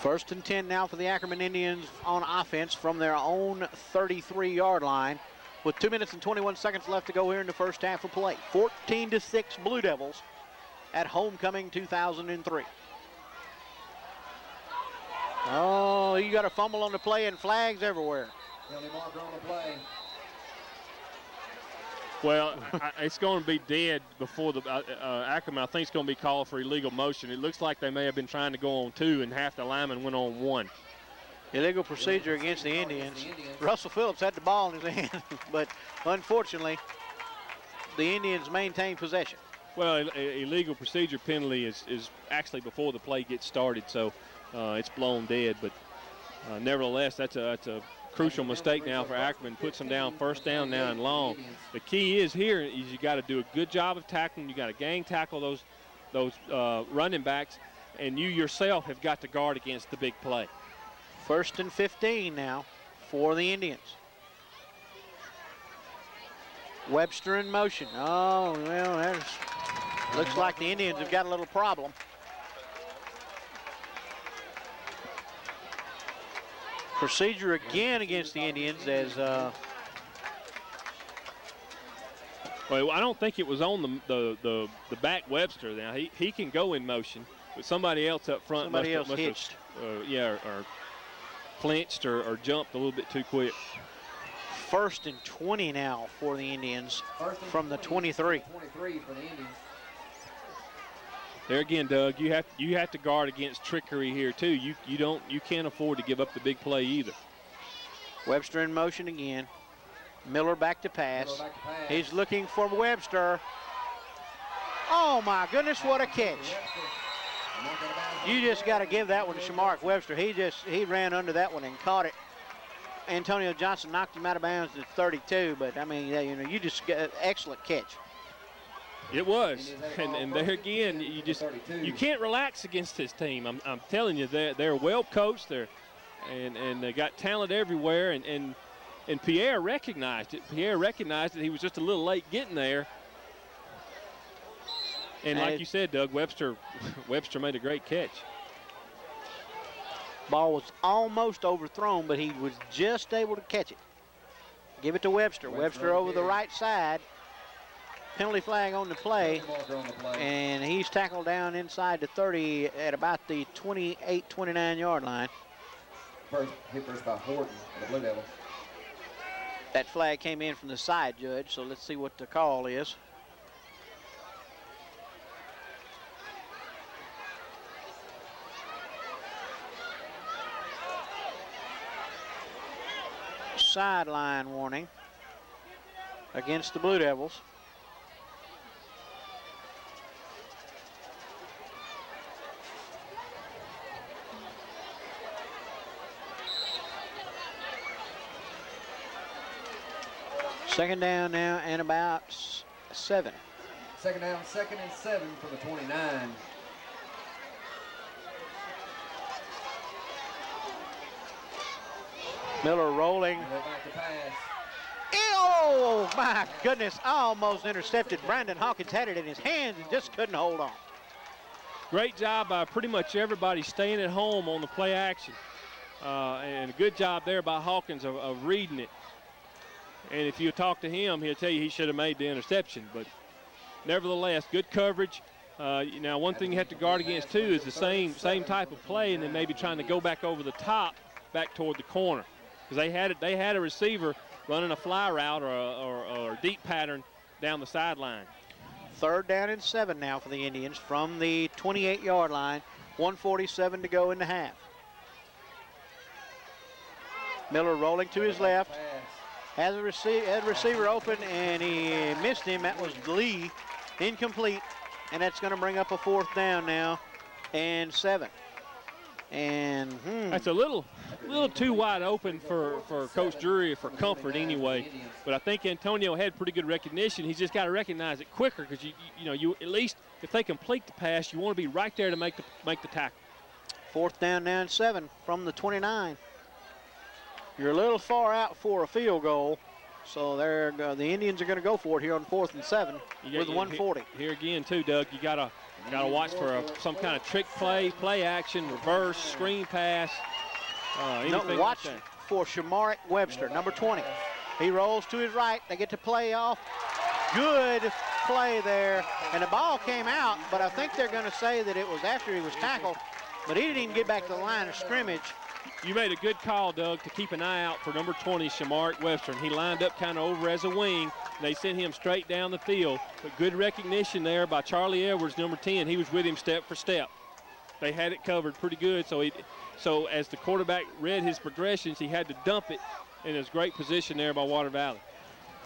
First and 10 now for the Ackerman Indians on offense from their own 33-yard line with 2 minutes and 21 seconds left to go here in the first half of play. 14-6 Blue Devils at homecoming 2003. Oh, you got a fumble on the play and flags everywhere. Penalty marker on the play. Well, it's going to be dead before the Ackerman. I think it's going to be called for illegal motion. It looks like they may have been trying to go on 2, and half the linemen went on 1. Illegal procedure against the Indians. Russell Phillips had the ball in his hand, but unfortunately, the Indians maintained possession. Well, illegal procedure penalty is actually before the play gets started, so it's blown dead. But nevertheless, that's a crucial mistake now for Ackerman. Puts them down first down now and long. The key is here is you got to do a good job of tackling. You got to gang tackle those running backs, and you yourself have got to guard against the big play. 1st and 15 now for the Indians. Webster in motion. Oh, well, looks like the Indians have got a little problem. Procedure again against the Indians as well, I don't think it was on the back Webster. Now he can go in motion, but somebody else up front somebody else hitched. Or flinched or jumped a little bit too quick. 1st and 20 now for the Indians from the 23. 23 for the Indians. There again, Doug, you have to guard against trickery here too. You can't afford to give up the big play either. Webster in motion again. Miller back to pass. He's looking for Webster. Oh my goodness, what a catch. You just got to give that one to Shamark Webster. He ran under that one and caught it. Antonio Johnson knocked him out of bounds at 32, but I mean, you just got an excellent catch. It was, and there again, you can't relax against this team. I'm telling you, they're well coached, and they got talent everywhere, and Pierre recognized it. Pierre recognized that he was just a little late getting there. And like you said, Doug, Webster made a great catch. Ball was almost overthrown, but he was just able to catch it. Give it to Webster. Webster over the right side. Penalty flag on the play, and he's tackled down inside the 30 at about the 28, 29-yard line. Hit first by Horton, the Blue Devils. That flag came in from the side judge, so let's see what the call is. Sideline warning against the Blue Devils. Second down now and about 7. Second down, 2nd and 7 for the 29. Miller rolling. Back to pass. Oh, my goodness. Almost intercepted. Brandon Hawkins had it in his hands and just couldn't hold on. Great job by pretty much everybody staying at home on the play action. And a good job there by Hawkins of reading it. And if you talk to him, he'll tell you he should have made the interception. But nevertheless, good coverage. Now, one thing you have to guard against, too, is the same type of play and then maybe trying to go back over the top back toward the corner. Because they had a receiver running a fly route or a deep pattern down the sideline. 3rd down and 7 now for the Indians from the 28-yard line. 1:47 to go in the half. Miller rolling to his left. Has a receiver open, and he missed him. That was Lee. Incomplete. And that's going to bring up a 4th down now and 7. And that's a little too wide open for Coach Drury for comfort anyway. But I think Antonio had pretty good recognition. He's just got to recognize it quicker because you at least if they complete the pass, you want to be right there to make the tackle. 4th down now and 7 from the 29. You're a little far out for a field goal, so the Indians are going to go for it here on 4th and 7 with 1:40. Here again, too, Doug. You gotta watch for some kind of trick play action, reverse, screen pass. Watch for Shamark Webster, number 20. He rolls to his right. They get to play off. Good play there, and the ball came out, but I think they're going to say that it was after he was tackled, but he didn't even get back to the line of scrimmage. You made a good call, Doug, to keep an eye out for number 20, Shamaric Webster. And he lined up kind of over as a wing. They sent him straight down the field. But good recognition there by Charlie Edwards, number 10. He was with him step for step. They had it covered pretty good. So as the quarterback read his progressions, he had to dump it in his great position there by Water Valley.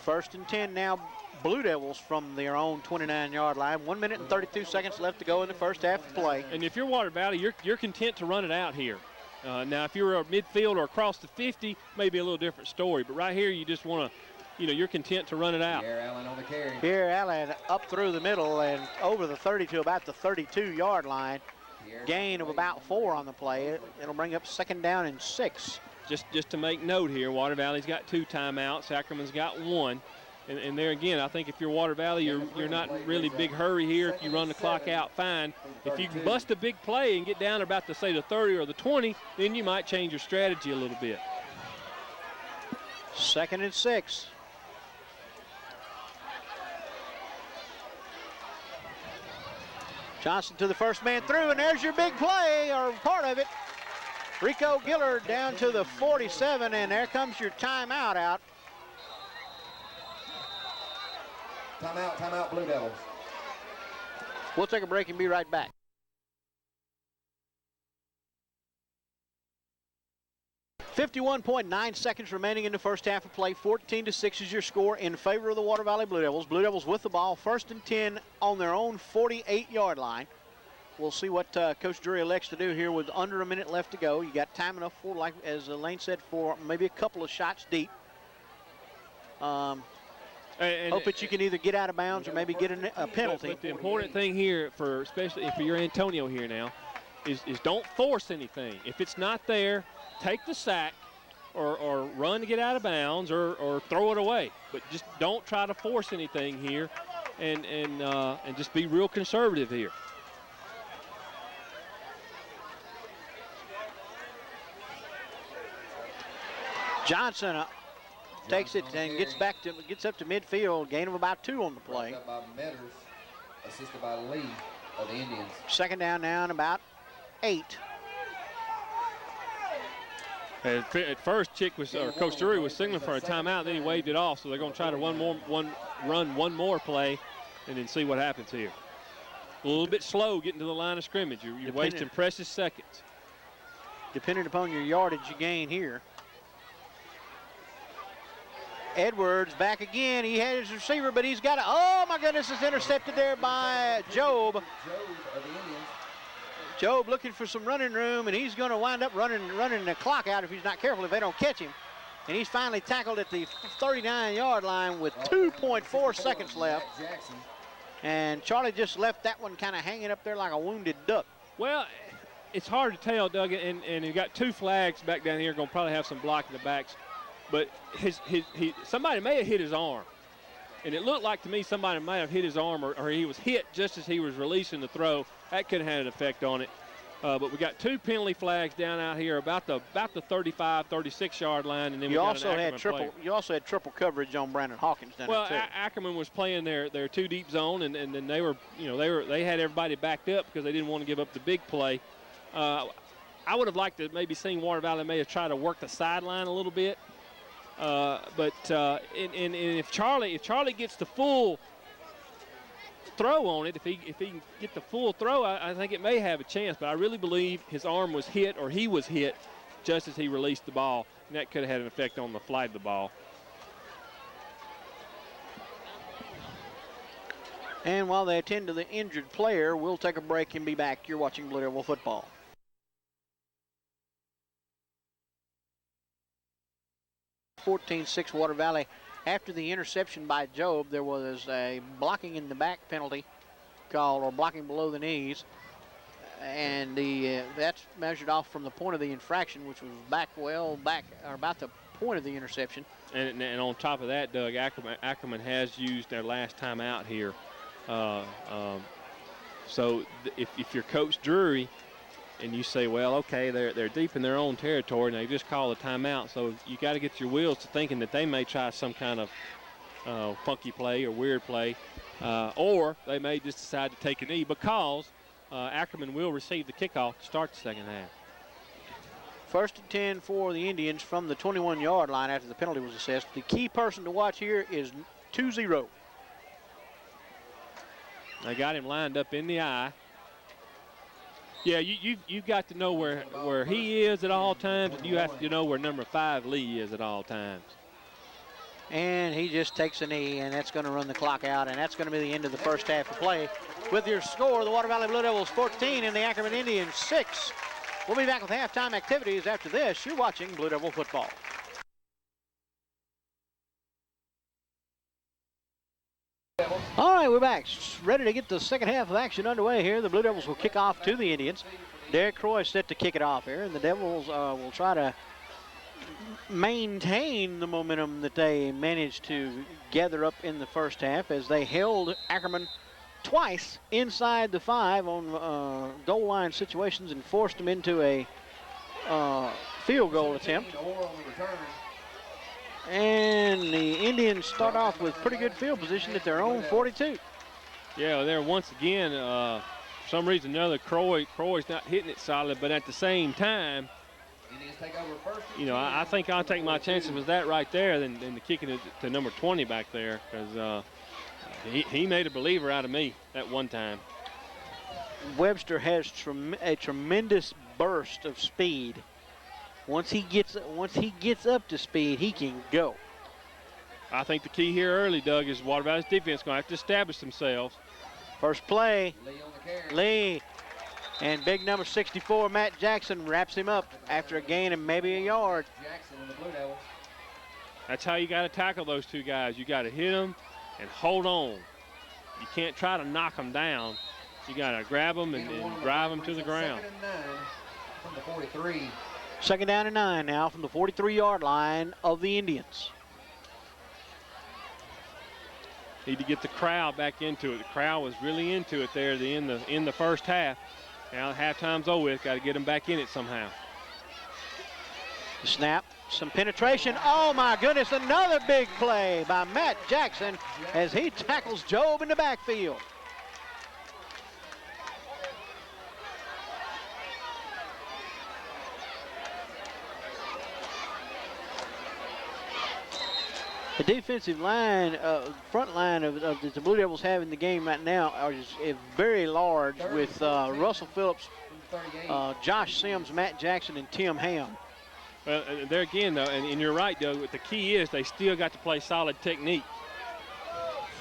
1st and 10 now, Blue Devils from their own 29-yard line. 1 minute and 32 seconds left to go in the first half of play. And if you're Water Valley, you're content to run it out here. Now, if you're a midfield or across the 50, maybe a little different story. But right here, you just want to, you're content to run it out. Pierre Allen on the carry. Pierre Allen up through the middle and over the 30 to about the 32-yard line. Gain of about 4 on the play. It'll bring up 2nd down and 6. Just to make note here, Water Valley's got 2 timeouts. Ackerman's got 1. And there again, I think if you're Water Valley, you're not in really big hurry here. If you run the clock out, fine. If you can bust a big play and get down about to say the 30 or the 20, then you might change your strategy a little bit. 2nd and 6. Johnson to the first man through, and there's your big play, or part of it. Rico Gillard down to the 47, and there comes your timeout out. Timeout, Blue Devils. We'll take a break and be right back. .9 seconds remaining in the first half of play. 14-6 is your score in favor of the Water Valley Blue Devils. Blue Devils with the ball, 1st and 10 on their own 48-yard line. We'll see what Coach Drury elects to do here with under a minute left to go. You got time enough for, like as Lane said, for maybe a couple of shots deep. Hope that you can either get out of bounds or maybe get a penalty. But the important thing here, especially if you're Antonio here now, is don't force anything. If it's not there, take the sack or run to get out of bounds or throw it away. But just don't try to force anything here and just be real conservative here. Johnson takes it and gets up to midfield. Gain of about 2 on the play. Up by Metters, assisted by Lee of the Indians. 2nd down now and about 8. At first, Coach Drury was signaling for a timeout, then he waved it off. So they're going to try to run one more play, and then see what happens here. A little bit slow getting to the line of scrimmage. You're wasting precious seconds. Depending upon your yardage you gain here. Edwards back again. He had his receiver, but he's got oh my goodness, it's intercepted there by Job. Job of the Indians. Job looking for some running room, and he's going to wind up running the clock out if he's not careful, if they don't catch him. And he's finally tackled at the 39-yard line with 2.4 seconds left. And Charlie just left that one kind of hanging up there like a wounded duck. Well, it's hard to tell, Doug, and he got 2 flags back down here. Going to probably have some block in the backs. But somebody may have hit his arm. And it looked like to me somebody might have hit his arm or he was hit just as he was releasing the throw. That could have had an effect on it. But we got 2 penalty flags down out here about the 35, 36-yard line, and then you also had triple coverage on Brandon Hawkins down there too. Well, Ackerman was playing their 2 deep zone, and then they had everybody backed up because they didn't want to give up the big play. I would have liked to maybe seen Water Valley may have tried to work the sideline a little bit. But if Charlie gets the full throw on it, if he can get the full throw, I think it may have a chance. But I really believe his arm was hit, or he was hit, just as he released the ball, and that could have had an effect on the flight of the ball. And while they attend to the injured player, we'll take a break and be back. You're watching Blue Devil football. 14-6 Water Valley. After the interception by Job, there was a blocking in the back penalty called, or blocking below the knees, and that's measured off from the point of the infraction, which was back or about the point of the interception. And on top of that, Doug, Ackerman has used their last time out here. So if you're Coach Drury, and you say, well, okay, they're deep in their own territory, and they just call a timeout. So you got to get your wheels to thinking that they may try some kind of funky play or weird play, or they may just decide to take a knee because Ackerman will receive the kickoff to start the second half. First and 10 for the Indians from the 21-yard line after the penalty was assessed. The key person to watch here is 2-0. They got him lined up in the eye. Yeah, you've got to know where he is at all times, and you have to know where number 5 Lee is at all times. And he just takes a knee, and that's going to run the clock out, and that's going to be the end of the first half of play. With your score, the Water Valley Blue Devils 14 and the Ackerman Indians 6. We'll be back with halftime activities after this. You're watching Blue Devil football. All right, we're back. Ready to get the second half of action underway here. The Blue Devils will kick off to the Indians. Derek Croy is set to kick it off here, and the Devils will try to maintain the momentum that they managed to gather up in the first half as they held Ackerman twice inside the 5 on goal line situations and forced them into a field goal attempt. And the Indians start off with pretty good field position at their own 42. Yeah, well, there once again, for some reason or another, Croy's not hitting it solid, but at the same time, you know, I think I'll take my chances with that right there than to kicking it to number 20 back there, because he made a believer out of me at one time. Webster has a tremendous burst of speed. Once he gets up to speed, he can go. I think the key here early, Doug, is Water Valley's defense going to have to establish themselves. First play, Lee. And big number 64, Matt Jackson, wraps him up after a gain of maybe a yard. That's how you got to tackle those two guys. You got to hit them and hold on. You can't try to knock them down. You got to grab them and drive them to the ground. From the 43. Second down and 9 now from the 43-yard line of the Indians. Need to get the crowd back into it. The crowd was really into it there in the first half. Now halftime's over with. Got to get them back in it somehow. The snap, some penetration. Oh my goodness! Another big play by Matt Jackson as he tackles Job in the backfield. The defensive line, front line of the Blue Devils have in the game right now is very large with Russell Phillips, Josh Sims, Matt Jackson, and Tim Ham. Well, there again, though, and you're right, Doug, the key is they still got to play solid technique.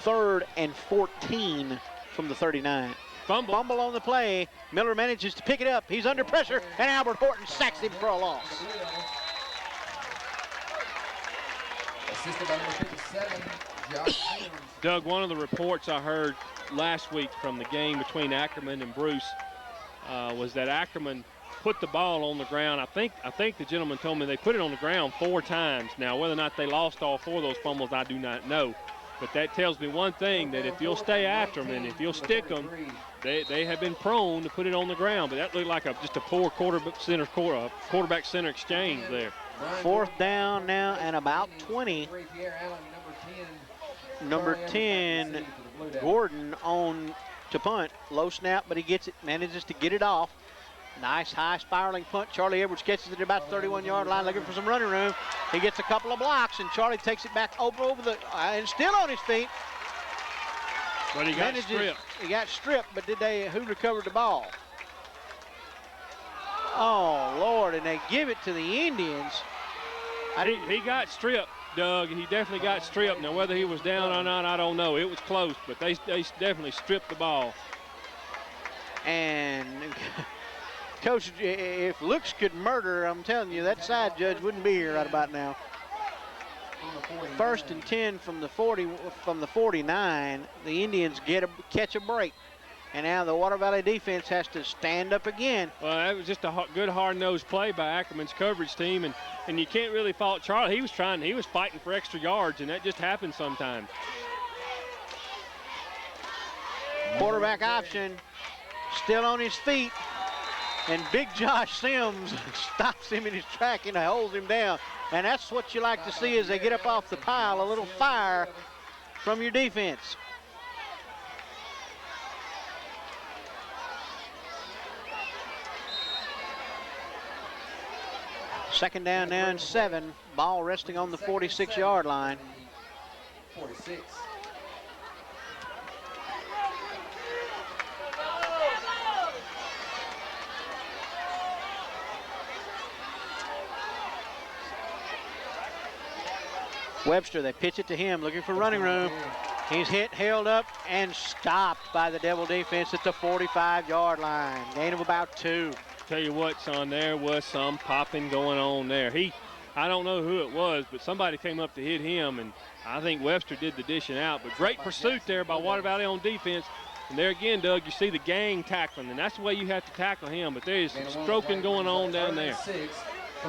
3rd and 14 from the 39. Fumble on the play. Miller manages to pick it up. He's under pressure, and Albert Horton sacks him for a loss. Assisted by number 57, Josh Sims. Doug, one of the reports I heard last week from the game between Ackerman and Bruce was that Ackerman put the ball on the ground. I think the gentleman told me they put it on the ground 4 times. Now, whether or not they lost all 4 of those fumbles, I do not know. But that tells me one thing, that if you'll stay after them and if you'll stick them, they have been prone to put it on the ground. But that looked like just a poor quarterback center exchange there. 4th down now and about 20. Number 10, Gordon on to punt. Low snap, but he gets it, manages to get it off. Nice high spiraling punt. Charlie Edwards catches it at about 31-yard line, looking for some running room. He gets a couple of blocks, and Charlie takes it back over the, and still on his feet. But he got stripped. He got stripped, but who recovered the ball? Oh, Lord, and they give it to the Indians. He got stripped, Doug. He definitely got stripped. Now, whether he was down or not, I don't know. It was close, but they definitely stripped the ball. And, Coach, if looks could murder, I'm telling you, that side judge wouldn't be here right about now. 1st and 10 from the 49. The Indians catch a break. And now the Water Valley defense has to stand up again. Well, that was just a good hard-nosed play by Ackerman's coverage team, and you can't really fault Charlie. He was fighting for extra yards, and that just happens sometimes. Quarterback option, still on his feet, and big Josh Sims stops him in his track and holds him down. And that's what you like to see as they get up off the pile, a little fire from your defense. Second down now and 7. Ball resting on the 46-yard line. 46. Webster, they pitch it to him, looking for running room. He's hit, held up, and stopped by the Devil defense at the 45-yard line. Gain of about 2. Tell you what, son, there was some popping going on there. I don't know who it was, but somebody came up to hit him, and I think Webster did the dishing out. But great pursuit there by Water Valley on defense. And there again, Doug, you see the gang tackling, and that's the way you have to tackle him. But there is some stroking going on down there.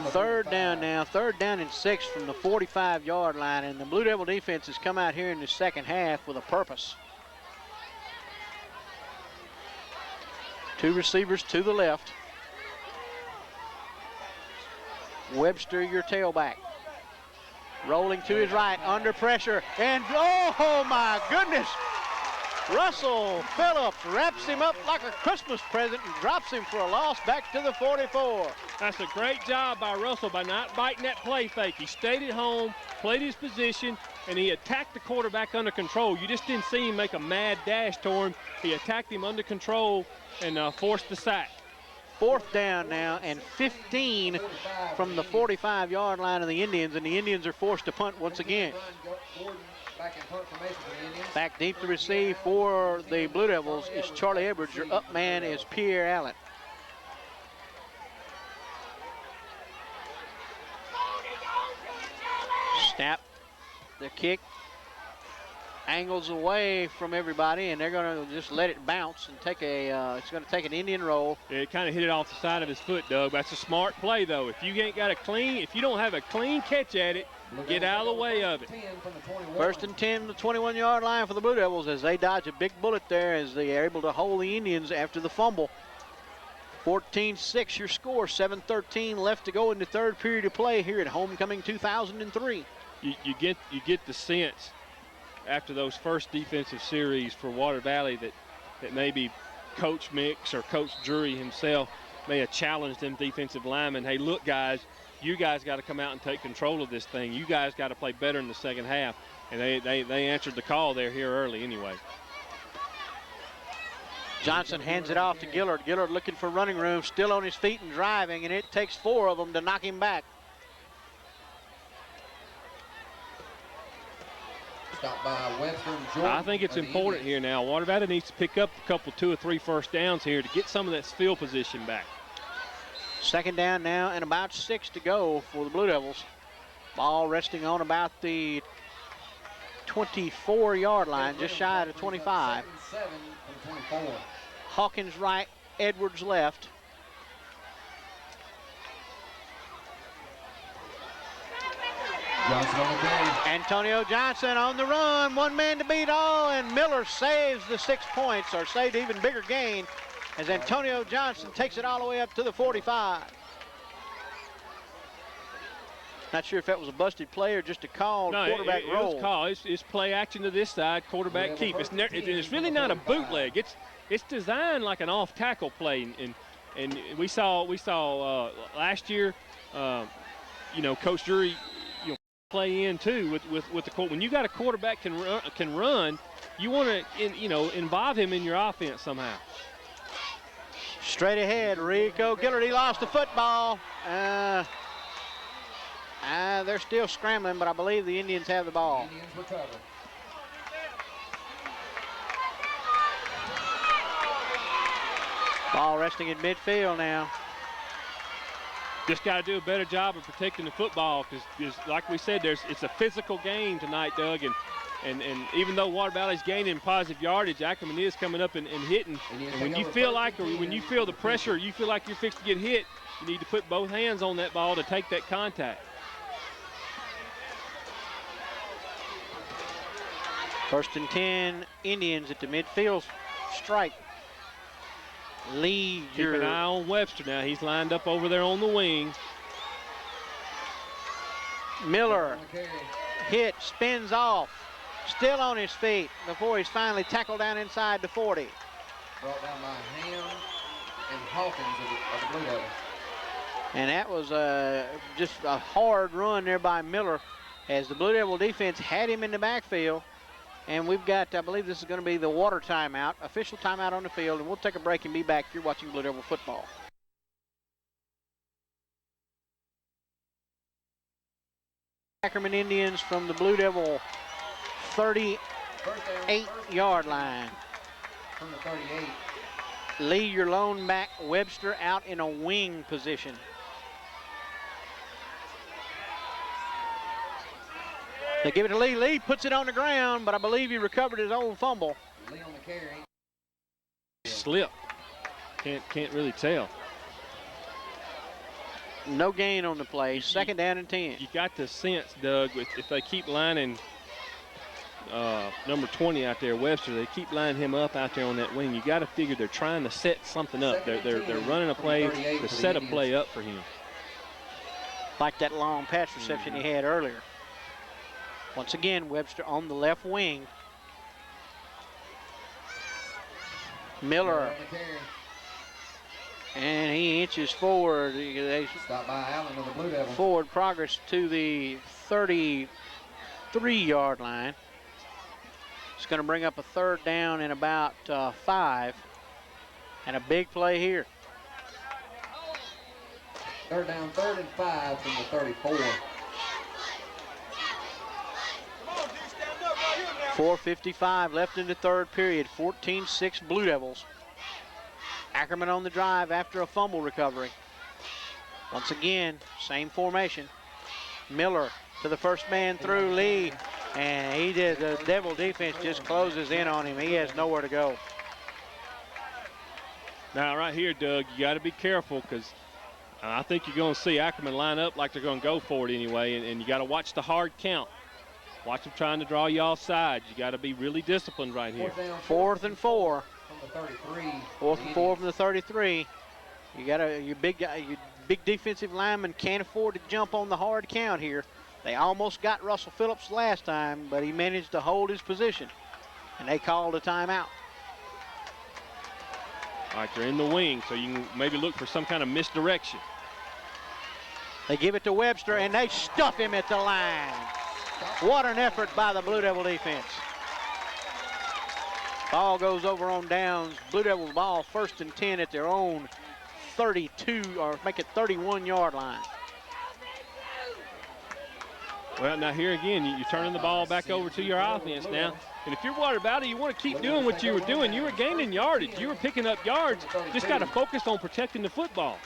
Third down now, 3rd down and 6 from the 45-yard line, and the Blue Devil defense has come out here in the second half with a purpose. 2 receivers to the left. Webster, your tailback. Rolling to his right, under pressure, and oh my goodness! Russell Phillips wraps him up like a Christmas present and drops him for a loss back to the 44. That's a great job by Russell by not biting that play fake. He stayed at home, played his position, and he attacked the quarterback under control. You just didn't see him make a mad dash toward him. He attacked him under control and forced the sack. 4th down now and 15 from the 45-yard line of the Indians, and the Indians are forced to punt once again. Back deep to receive for the Blue Devils is Charlie Edwards. Your up man is Pierre Allen. Snap, the kick, angles away from everybody, and they're going to just let it bounce and take it's going to take an Indian roll. Yeah, it kind of hit it off the side of his foot, Doug. That's a smart play, though. If you don't have a clean catch at it, get out of the way of it. 1st and 10 the 21-yard line for the Blue Devils as they dodge a big bullet there as they are able to hold the Indians after the fumble. 14-6 your score, 7:13 left to go in the 3rd period of play here at Homecoming 2003. You get the sense after those first defensive series for Water Valley that maybe Coach Mix or Coach Drury himself may have challenged them defensive linemen. Hey, look, guys, you guys got to come out and take control of this thing. You guys got to play better in the second half. And they answered the call there here early anyway. Johnson hands it off to Gillard. Gillard looking for running room, still on his feet and driving, and it takes 4 of them to knock him back. Stopped by Webster and Jordan. I think it's important here now. Water Valley needs to pick up a couple, 2 or 3 first downs here to get some of that field position back. 2nd down now and about 6 to go for the Blue Devils. Ball resting on about the 24-yard line, just shy of the 25. 7 from 24. Hawkins right, Edwards left. Johnson on the play. Antonio Johnson on the run, 1 man to beat all, and Miller saves the 6 points, or saved even bigger gain, as Antonio Johnson takes it all the way up to the 45. Not sure if that was a busted play or just a called quarterback roll. It was called. It's play action to this side, quarterback keep. It's really not a bootleg. It's designed like an off tackle play, and we saw last year, Coach Drury, play in too with the court. When you got a quarterback can run, you want to involve him in your offense somehow. Straight ahead, Rico Gillard. He lost the football. They're still scrambling, but I believe the Indians have the ball. Indians recover. Ball resting in midfield now. Just got to do a better job of protecting the football because like we said, it's a physical game tonight, Doug, and even though Water Valley's gaining positive yardage, Ackerman is coming up and hitting. And when you feel the pressure, you feel like you're fixed to get hit, you need to put both hands on that ball to take that contact. 1st and 10, Indians at the midfield stripe. Lee, keep an eye on Webster now. He's lined up over there on the wing. Miller hit, spins off, still on his feet before he's finally tackled down inside the 40. Brought down by Ham and Hawkins of the Blue Devils. And that was just a hard run there by Miller as the Blue Devil defense had him in the backfield. And we've got, I believe this is going to be the water timeout, official timeout on the field, and we'll take a break and be back. You're watching Blue Devil football. Ackerman Indians from the Blue Devil 38-yard line. From the 38. Lee, your lone back, Webster out in a wing position. They give it to Lee. Lee puts it on the ground, but I believe he recovered his own fumble. Lee on the carry. Slip. Can't really tell. No gain on the play. Second down and 10. You got the sense, Doug, if they keep lining number 20 out there, Webster, they keep lining him up out there on that wing. You got to figure they're trying to set something up. They're running a play to set a play up for him. Like that long pass reception he had earlier. Once again, Webster on the left wing. Miller. And he inches forward. They Stop by Allen of the Blue Devil. Forward progress to the 33-yard line. It's going to bring up a third down in about 5. And a big play here. Third down, 3rd and 5 from the 34. 4:55 left in the third period. 14-6 Blue Devils. Ackerman on the drive after a fumble recovery. Once again, same formation. Miller to the first man through, Lee, and he did. The Devil defense just closes in on him. He has nowhere to go. Now, right here, Doug, you got to be careful because I think you're going to see Ackerman line up like they're going to go for it anyway, and you got to watch the hard count. Watch them trying to draw you offside. You got to be really disciplined right here. 4th and 4. From the 33. 4th and 4 from the 33. You got your big defensive lineman can't afford to jump on the hard count here. They almost got Russell Phillips last time, but he managed to hold his position, and they called a timeout. All right, they're in the wing, so you can maybe look for some kind of misdirection. They give it to Webster, and they stuff him at the line. What an effort by the Blue Devil defense. Ball goes over on downs. Blue Devils ball 1st and 10 at their own 32, or make it 31-yard line. Well, now here again, you're turning the ball back over to your offense now. And if you're Water Valley, you want to keep doing what you were doing. You were gaining yardage. You were picking up yards. Just got to focus on protecting the football.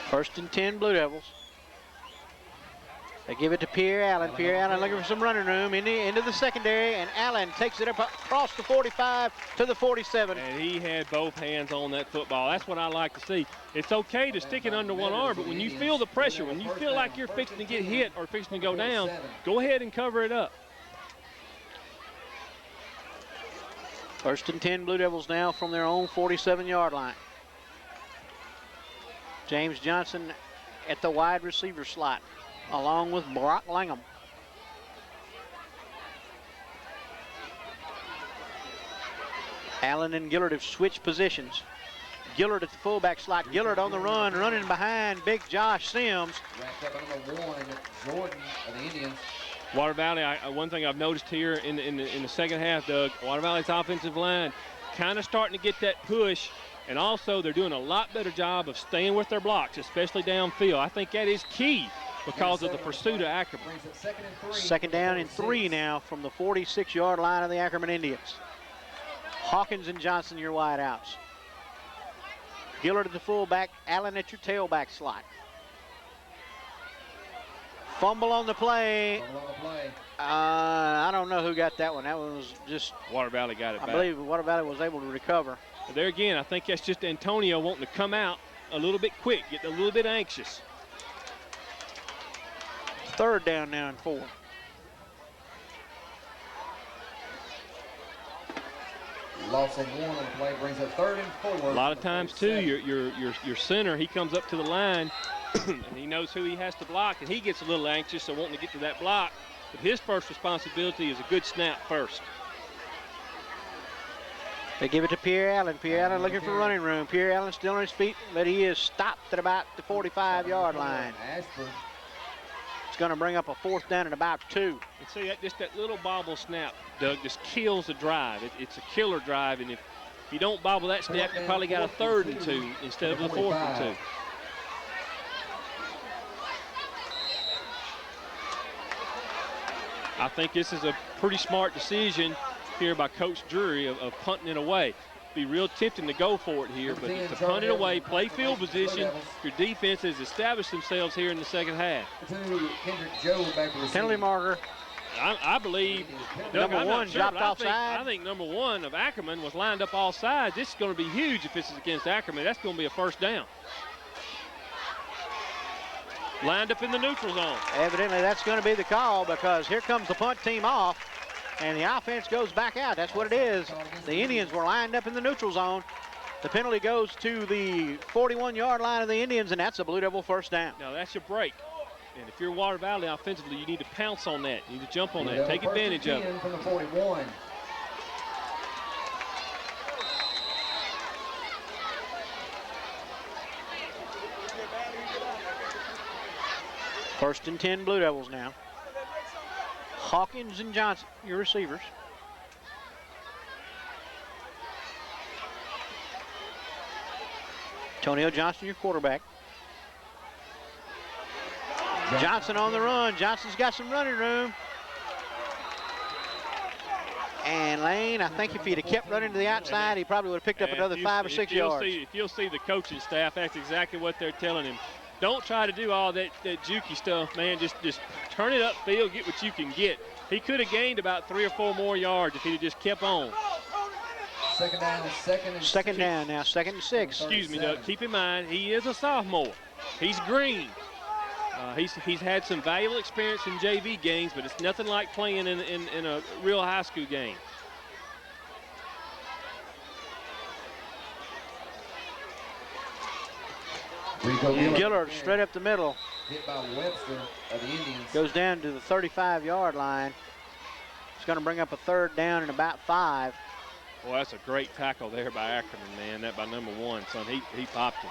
First and 10 Blue Devils. They give it to Pierre Allen. Pierre Allen looking for some running room into the secondary, and Allen takes it up across the 45 to the 47. And he had both hands on that football. That's what I like to see. It's okay to stick it under one arm, but when you feel the pressure, when you feel like you're fixing to get hit or fixing to go down, go ahead and cover it up. First and 10 Blue Devils now from their own 47-yard line. James Johnson at the wide receiver slot, along with Brock Langham. Allen and Gillard have switched positions. Gillard at the fullback slot. Gillard on the run, running behind big Josh Sims. Wrapped up on number 1, Jordan of the Indians. Water Valley, one thing I've noticed here in the second half, Doug, Water Valley's offensive line kind of starting to get that push, and also they're doing a lot better job of staying with their blocks, especially downfield. I think that is key because of the pursuit of Ackerman. Second down and 3 now from the 46-yard line of the Ackerman Indians. Hawkins and Johnson, your wideouts. Gillard at the fullback, Allen at your tailback slot. Fumble on the play. I don't know who got that one. That one was just... Water Valley got it back. I believe Water Valley was able to recover. But there again, I think that's just Antonio wanting to come out a little bit quick, getting a little bit anxious. Third down now and 4. Loss of 1 on the play brings up 3rd and 4. A lot of times too, your center, he comes up to the line and he knows who he has to block, and he gets a little anxious, so wanting to get to that block. But his first responsibility is a good snap first. They give it to Pierre Allen. Pierre Allen looking for running room. Pierre Allen still on his feet, but he is stopped at about the 45-yard line. Ashford. It's going to bring up a 4th down and about 2. And see, that little bobble snap, Doug, just kills the drive. It's a killer drive, and if you don't bobble that snap, you probably got a 3rd and 2 instead of a 4th and 2. I think this is a pretty smart decision here by Coach Drury of punting it away. Be real tempting to go for it here, but to punt it away, play field position. Your defense has established themselves here in the second half. Penalty marker. I believe number 1 dropped offside. I think number 1 of Ackerman was lined up all sides. This is going to be huge if this is against Ackerman. That's going to be a 1st down. Lined up in the neutral zone. Evidently that's going to be the call, because here comes the punt team off, and the offense goes back out. That's what it is. The Indians were lined up in the neutral zone. The penalty goes to the 41-yard line of the Indians, and that's a Blue Devil 1st down. Now that's your break. And if you're Water Valley offensively, you need to pounce on that. You need to jump on that. Take advantage of it. From the 41. First and 10 Blue Devils now. Hawkins and Johnson, your receivers. Antonio Johnson, your quarterback. Johnson on the run. Johnson's got some running room. And Lane, I think if he'd have kept running to the outside, he probably would have picked up another 5 or 6 yards. If you'll see the coaching staff, that's exactly what they're telling him. Don't try to do all that jukey stuff, man. Just turn it upfield, get what you can get. He could have gained about 3 or 4 more yards if he'd have just kept on. Second down, second down now, 2nd and 6. Excuse me, Doug. Keep in mind, he is a sophomore. He's green. He's had some valuable experience in JV games, but it's nothing like playing in a real high school game. Gillard straight up the middle. Hit by Webster of the Indians. Goes down to the 35-yard line. It's going to bring up a 3rd down and about 5. Well, that's a great tackle there by Ackerman, man. That by number 1, son. He popped him.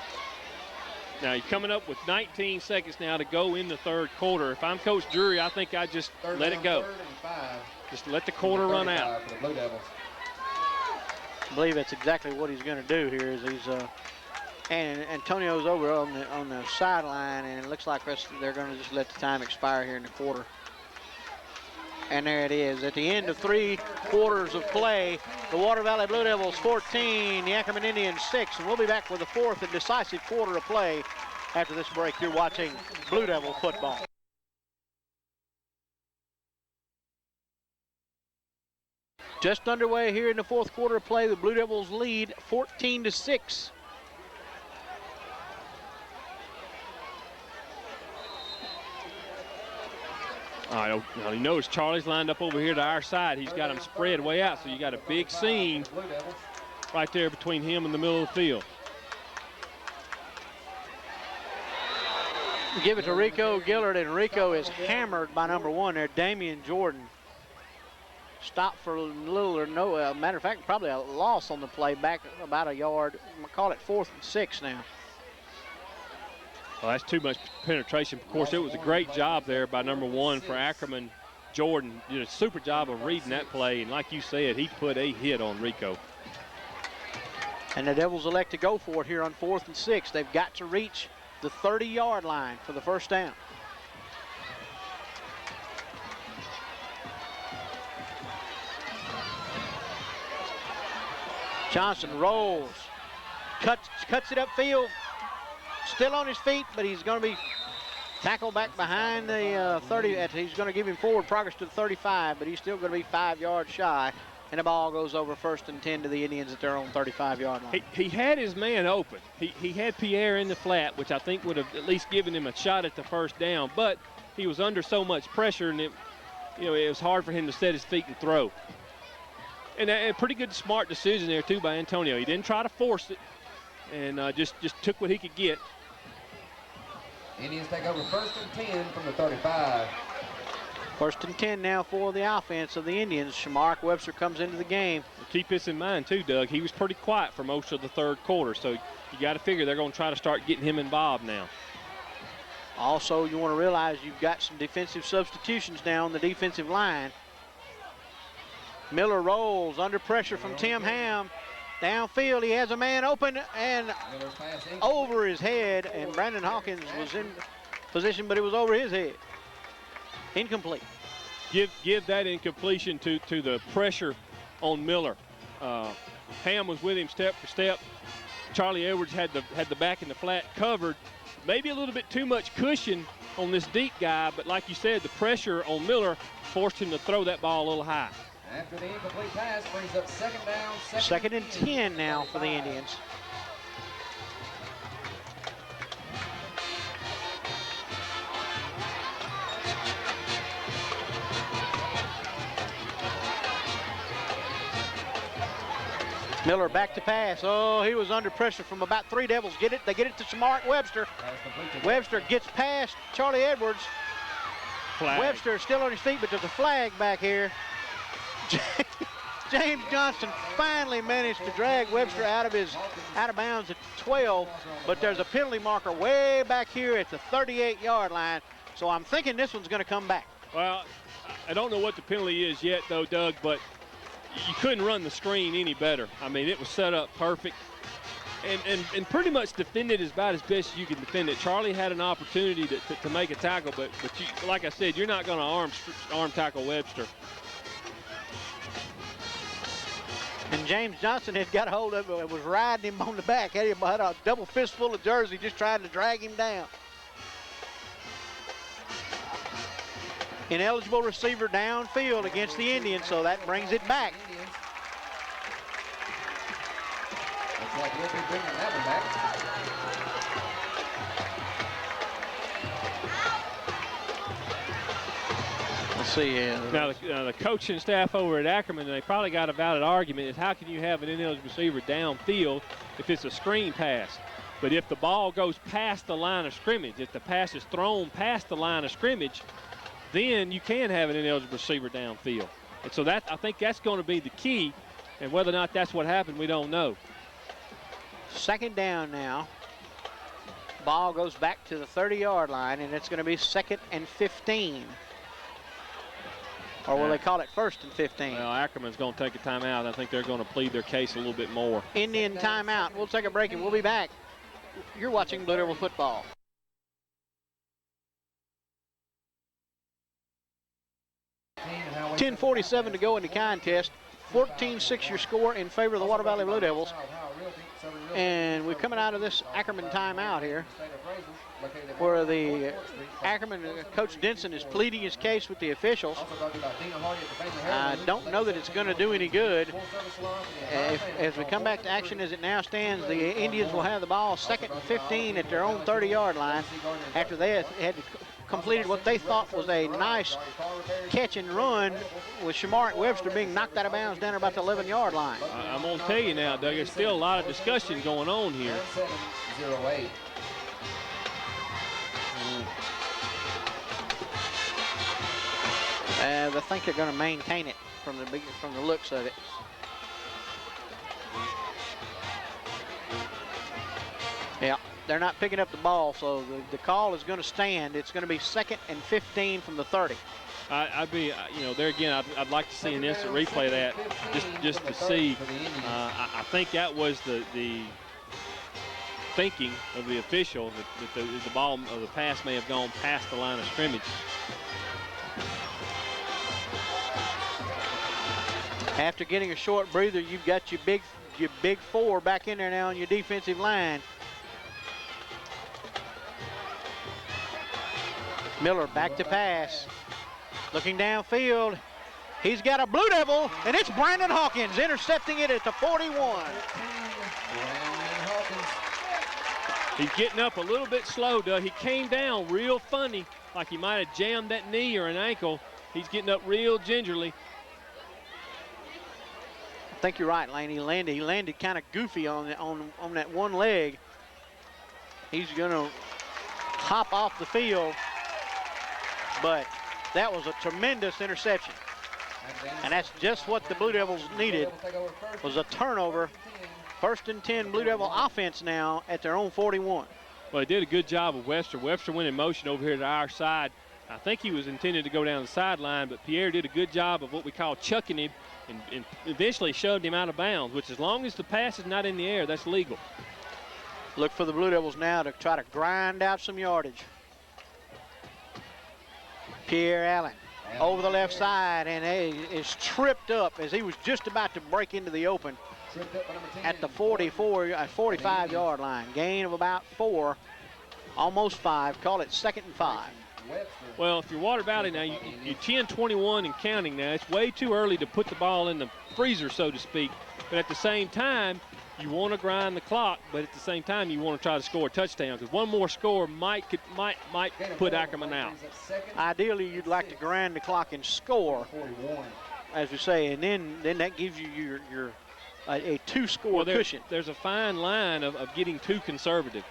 Now, you're coming up with 19 seconds now to go in the 3rd quarter. If I'm Coach Drury, I think I just let it go. 3rd and 5. Just let the quarter run out. For the Blue Devils. I believe that's exactly what he's going to do here. Is he's and Antonio's over on the sideline, and it looks like they're going to just let the time expire here in the quarter. And there it is. At the end of 3 quarters of play, the Water Valley Blue Devils 14, the Ackerman Indians 6. And we'll be back with the 4th and decisive quarter of play after this break. You're watching Blue Devil football. Just underway here in the 4th quarter of play. The Blue Devils lead 14-6. Now you notice Charlie's lined up over here to our side. He's got them spread way out, so you got a big seam right there between him and the middle of the field. Give it to Rico Gillard, and Rico is hammered by number 1 there, Damian Jordan. Stopped for a little or no, matter of fact, probably a loss on the play, back about a yard. I'm gonna call it 4th and 6 now. Well, that's too much penetration. Of course, it was a great job there by number 1 for Ackerman. Jordan did a super job of reading that play, and like you said, he put a hit on Rico. And the Devils elect to go for it here on 4th and 6. They've got to reach the 30-yard line for the 1st down. Johnson rolls, cuts it upfield. Still on his feet, but he's going to be tackled back behind the 30. He's going to give him forward progress to the 35, but he's still going to be 5 yards shy. And the ball goes over 1st and 10 to the Indians at their own 35-yard line. He had his man open. He had Pierre in the flat, which I think would have at least given him a shot at the 1st down, but he was under so much pressure, and it was hard for him to set his feet and throw. And a pretty good smart decision there, too, by Antonio. He didn't try to force it and just took what he could get. Indians take over 1st and 10 from the 35. 1st and 10 now for the offense of the Indians. Shamaric Webster comes into the game. Keep this in mind, too, Doug. He was pretty quiet for most of the 3rd quarter, so you got to figure they're going to try to start getting him involved now. Also, you want to realize you've got some defensive substitutions now on the defensive line. Miller rolls under pressure from Tim Ham. Downfield, he has a man open and over his head, and Brandon Hawkins was in position, but it was over his head. Incomplete. Give that incompletion to the pressure on Miller. Ham was with him step for step. Charlie Edwards had the back and the flat covered. Maybe a little bit too much cushion on this deep guy, but like you said, the pressure on Miller forced him to throw that ball a little high. After the incomplete pass, brings up 2nd down. 2nd and 10 now for the Indians. Miller back to pass. Oh, he was under pressure from about 3 Devils. They get it to Shamaric Webster. Webster gets past Charlie Edwards. Flag. Webster still on his feet, but there's a flag back here. James Johnston finally managed to drag Webster out of bounds at 12, but there's a penalty marker way back here at the 38-yard line. So I'm thinking this one's going to come back. Well, I don't know what the penalty is yet, though, Doug, but you couldn't run the screen any better. I mean, it was set up perfect and pretty much defended about as best you can defend it. Charlie had an opportunity to make a tackle, but you, like I said, you're not going to arm tackle Webster. And James Johnson had got a hold of him and was riding him on the back. Had a double fistful of jersey, just trying to drag him down. Ineligible receiver downfield against the Indians, so that brings it back. Looks like we'll be bringing that one back. Let's see here. Now, the coaching staff over at Ackerman, they probably got a valid argument, is how can you have an ineligible receiver downfield if it's a screen pass? But if the ball goes past the line of scrimmage, if the pass is thrown past the line of scrimmage, then you can have an ineligible receiver downfield. And so I think that's going to be the key, and whether or not that's what happened, we don't know. 2nd down now. Ball goes back to the 30-yard line, and it's going to be 2nd and 15. Or will they call it 1st and 15? Well, Ackerman's going to take a timeout. I think they're going to plead their case a little bit more. Indian timeout. We'll take a break, and we'll be back. You're watching Blue Devil football. .10:47 to go in the contest. 14-6 your score in favor of the Water Valley Blue Devils. And we're coming out of this Ackerman timeout here, where the Ackerman Coach Denson is pleading his case with the officials. I don't know that it's going to do any good. As we come back to action as it now stands, the Indians will have the ball 2nd and 15 at their own 30-yard line after they had completed what they thought was a nice catch and run, with Shamaric Webster being knocked out of bounds down about the 11-yard line. I'm going to tell you now, Doug, there's still a lot of discussion going on here. 7-0-8. I think they're going to maintain it from the looks of it. Yeah, they're not picking up the ball, so the call is going to stand. It's going to be 2nd and 15 from the 30. I'd be, there again, I'd like to see an instant replay of that just to see. I think that was the thinking of the official that the ball or the pass may have gone past the line of scrimmage. After getting a short breather, you've got your big four back in there now on your defensive line. Miller back to pass. Looking downfield. He's got a Blue Devil, and it's Brandon Hawkins intercepting it at the 41. He's getting up a little bit slow, Doug. He came down real funny, like he might have jammed that knee or an ankle. He's getting up real gingerly. think you're right, Lane. He landed kind of goofy on that one leg. He's going to hop off the field, but that was a tremendous interception. And that's just what the Blue Devils needed, was a turnover. 1st and 10 Blue Devil offense now at their own 41. Well, he did a good job of Webster. Webster went in motion over here to our side. I think he was intended to go down the sideline, but Pierre did a good job of what we call chucking him and eventually shoved him out of bounds, which as long as the pass is not in the air, that's legal. Look for the Blue Devils now to try to grind out some yardage. Pierre Allen over the left side, and is tripped up as he was just about to break into the open at the 45-yard line. Gain of about 4, almost 5. Call it 2nd and 5. Well, if you're Water Valley now, you're 10-21 and counting now. It's way too early to put the ball in the freezer, so to speak. But at the same time, you want to grind the clock, but at the same time, you want to try to score a touchdown, because one more score might put Ackerman out. Ideally, you'd like to grind the clock and score, as we say, and then that gives you a 2-score cushion. There's a fine line of getting too conservative.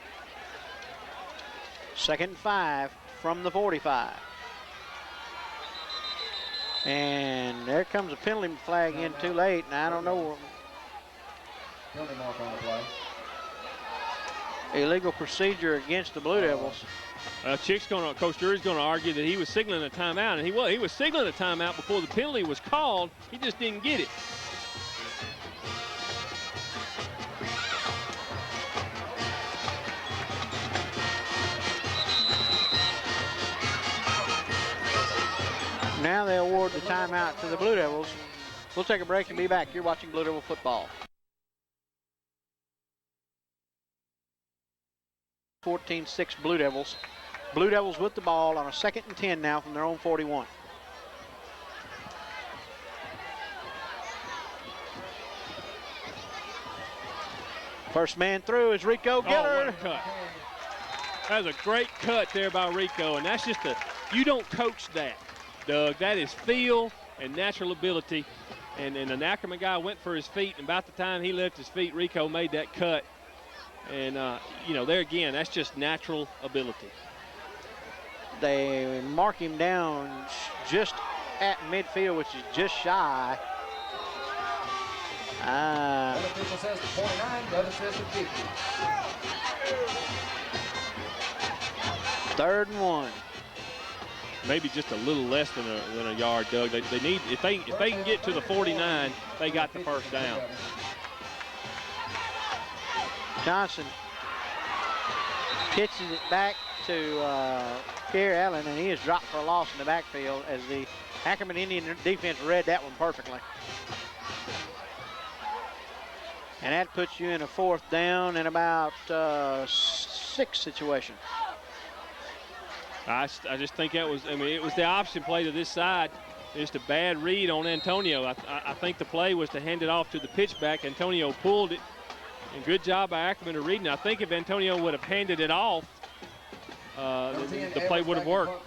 2nd and 5 from the 45. And there comes a penalty flag in too late, and I don't know. Penalty mark on the play. Illegal procedure against the Blue Devils. Coach Drury's going to argue that he was signaling a timeout, and he was signaling a timeout before the penalty was called. He just didn't get it. Now they award the timeout to the Blue Devils. We'll take a break and be back. You're watching Blue Devil football. 14-6 Blue Devils. Blue Devils with the ball on a 2nd and 10 now from their own 41. First man through is Rico Geller. What a cut. That was a great cut there by Rico, and that's just you don't coach that, Doug. That is feel and natural ability. And an Ackerman guy went for his feet, and about the time he left his feet, Rico made that cut. And, there again, that's just natural ability. They mark him down just at midfield, which is just shy. One official says the 49, the other says the 50. 3rd and 1. Maybe just a little less than a yard, Doug. They need, if they can get to the 49, they got the first down. Johnson pitches it back to Pierre Allen, and he is dropped for a loss in the backfield as the Ackerman Indian defense read that one perfectly. And that puts you in a 4th down and about 6 situation. I just think it was the option play to this side. Just a bad read on Antonio. I think the play was to hand it off to the pitchback. Antonio pulled it. And good job by Ackerman to reading. I think if Antonio would have handed it off, the play would have worked.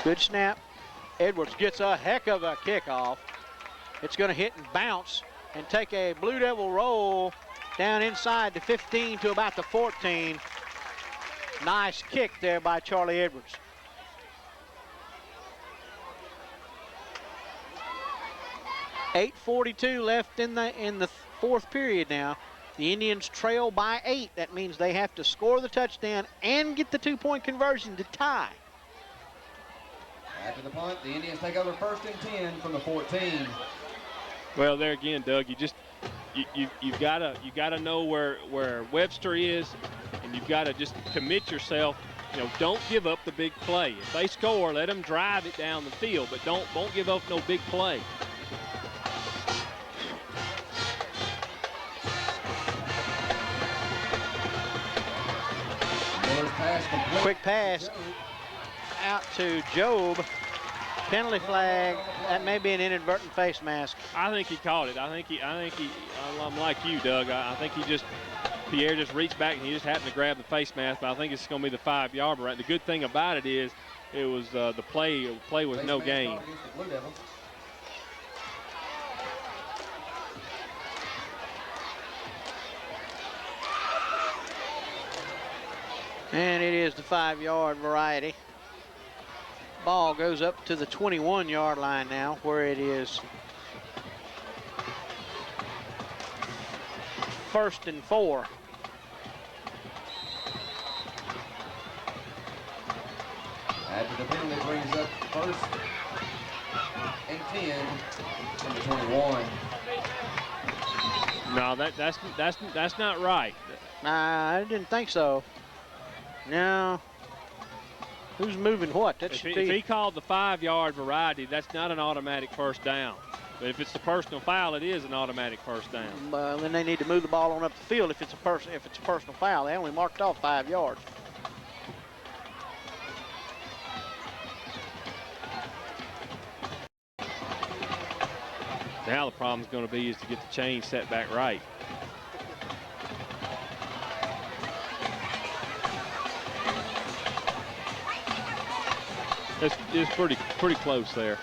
Good snap. Edwards gets a heck of a kickoff. It's going to hit and bounce and take a Blue Devil roll down inside the 15 to about the 14. Nice kick there by Charlie Edwards. .8:42 left in the 4th period now. The Indians trail by 8. That means they have to score the touchdown and get the 2-point conversion to tie. After the punt, the Indians take over 1st and 10 from the 14. Well, there again, Doug, you've got to know where Webster is, and you've got to just commit yourself. Don't give up the big play. If they score, let them drive it down the field, but don't give up no big play. Quick pass out to Job. Penalty flag. That may be an inadvertent face mask. I think he caught it. I'm like you, Doug. I think Pierre just reached back and he just happened to grab the face mask, but I think it's going to be the 5-yard. Right. The good thing about it is it was the play was no gain. And it is the 5-yard variety. Ball goes up to the 21-yard line now, where it is 1st and 4. After the penalty brings up 1st and 10 from the 21. No, that's not right. I didn't think so. No. Who's moving what? That If should he be. called the 5-yard variety, that's not an automatic first down. But if it's the personal foul, it is an automatic first down. Then they need to move the ball on up the field if it's a personal foul. They only marked off 5 yards. Now the problem's going to be is to get the chain set back right. It's pretty close there.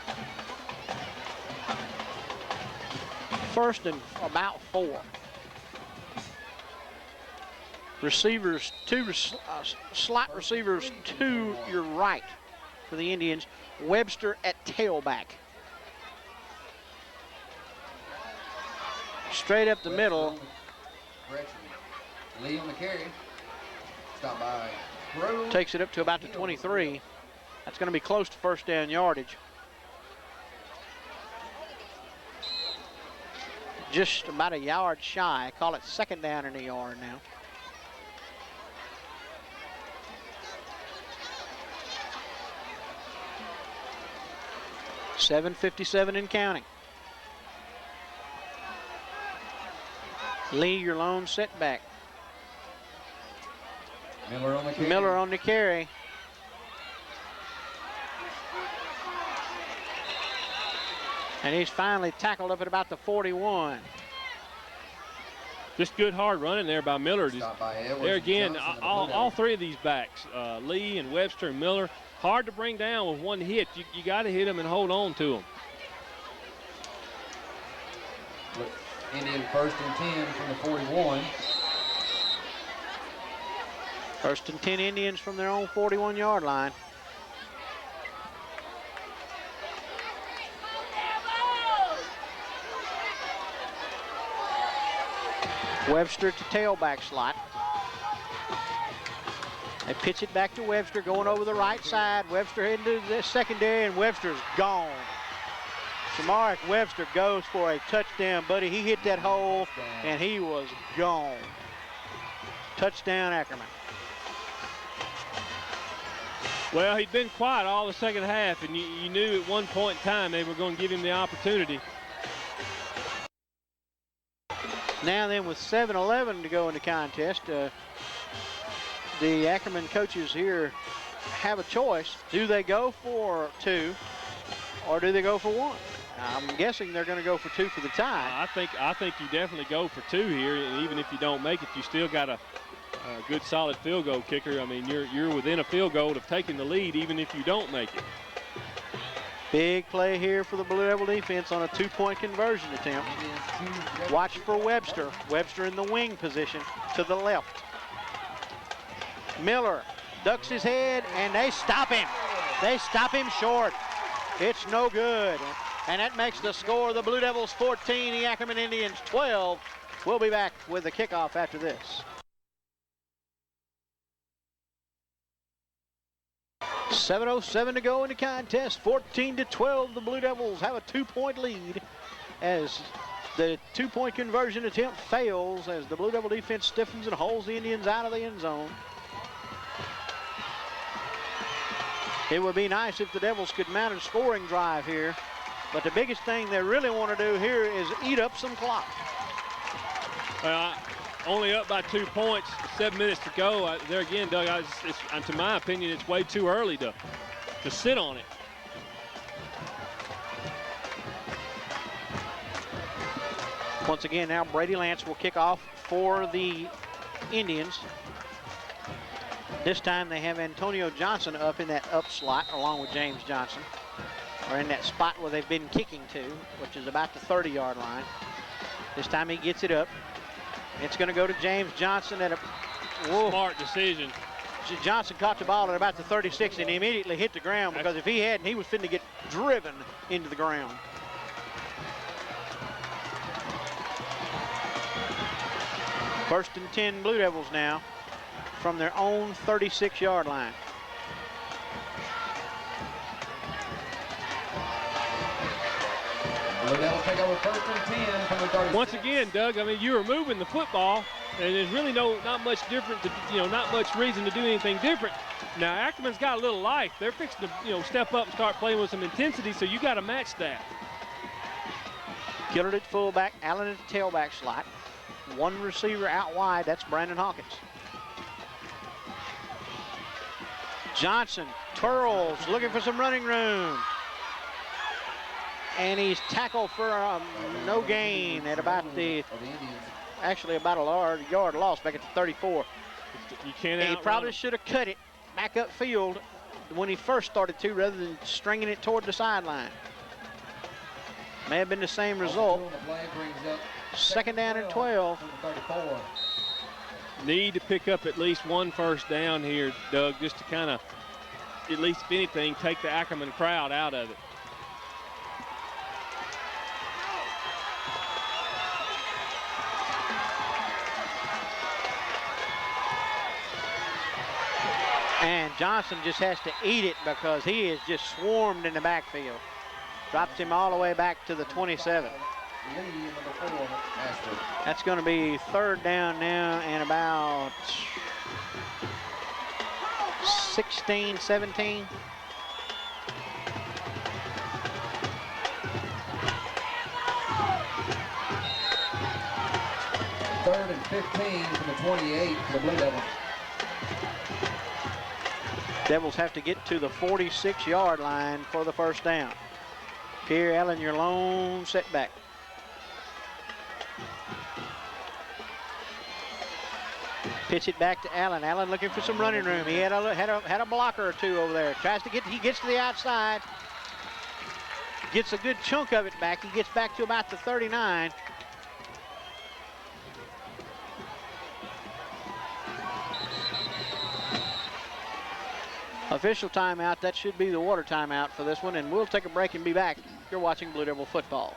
1st and about 4. Receivers, slot receivers to your right for the Indians. Webster at tailback. Straight up the middle. Correction. Lee on the carry. Stop by Brew. Takes it up to about the 23. That's going to be close to 1st down yardage. Just about a yard shy. Call it 2nd down and a yard now. .757 and counting. Lee, your lone setback. Miller on the carry. Miller on the carry. And he's finally tackled up at about the 41. Just good hard running there by Miller. Stop by Edwards There and again, Johnson of the all Blue 3 of these backs, Lee and Webster and Miller, hard to bring down with one hit. You got to hit them and hold on to them. Indian 1st and 10 from the 41. 1st and 10 Indians from their own 41-yard line. Webster to tailback slot. They pitch it back to Webster, going over the right side. Webster heading to the secondary, and Webster's gone. Shamaric Webster goes for a touchdown, buddy. He hit that hole, and he was gone. Touchdown, Ackerman. Well, he'd been quiet all the second half, and you knew at one point in time they were going to give him the opportunity. Now then, with 7:11 to go in the contest, the Ackerman coaches here have a choice. Do they go for 2, or do they go for 1? I'm guessing they're going to go for 2 for the tie. I think you definitely go for 2 here, and even if you don't make it, you still got a good solid field goal kicker. I mean, you're within a field goal of taking the lead, even if you don't make it. Big play here for the Blue Devil defense on a 2-point conversion attempt. Watch for Webster. Webster in the wing position to the left. Miller ducks his head, and they stop him. They stop him short. It's no good. And that makes the score the Blue Devils 14, the Ackerman Indians 12. We'll be back with the kickoff after this. 7:07 to go in the contest. 14-12, the Blue Devils have a 2-point lead as the 2-point conversion attempt fails as the Blue Devil defense stiffens and holds the Indians out of the end zone. It would be nice if the Devils could mount a scoring drive here, but the biggest thing they really want to do here is eat up some clock. Only up by 2 points, 7 minutes to go. There again, Doug, to my opinion, it's way too early to sit on it. Once again, now Brady Lance will kick off for the Indians. This time they have Antonio Johnson up in that up slot along with James Johnson, or in that spot where they've been kicking to, which is about the 30-yard line. This time he gets it up. It's going to go to James Johnson at a smart decision. Johnson caught the ball at about the 36 and he immediately hit the ground, because if he hadn't, he was finna get driven into the ground. First and 10 Blue Devils now from their own 36-yard line. Blue Devils take over first and 10 from the 36. Once again, Doug, I mean, you were moving the football, and there's really not much different, not much reason to do anything different. Now, Ackerman's got a little life. They're fixing to, step up and start playing with some intensity, so you got to match that. Gillard at fullback, Allen at the tailback slot. One receiver out wide, that's Brandon Hawkins. Johnson twirls, looking for some running room. And he's tackled for no gain at about about a yard loss back at the 34. You can't. He probably should have cut it back upfield when he first started to, rather than stringing it toward the sideline. May have been the same result. Second down and 12. Need to pick up at least one first down here, Doug, just to kind of, at least if anything, take the Ackerman crowd out of it. And Johnson just has to eat it, because he is just swarmed in the backfield. Drops him all the way back to the 27. That's going to be third down now and about 16, 17. Third and 15 from the 28 for the Blue Devils. Devils have to get to the 46-yard line for the first down. Pierre Allen, your lone setback. Pitch it back to Allen. Allen looking for some running room. He had a blocker or two over there. He gets to the outside. Gets a good chunk of it back. He gets back to about the 39. Official timeout. That should be the water timeout for this one, and we'll take a break and be back. You're watching Blue Devil football.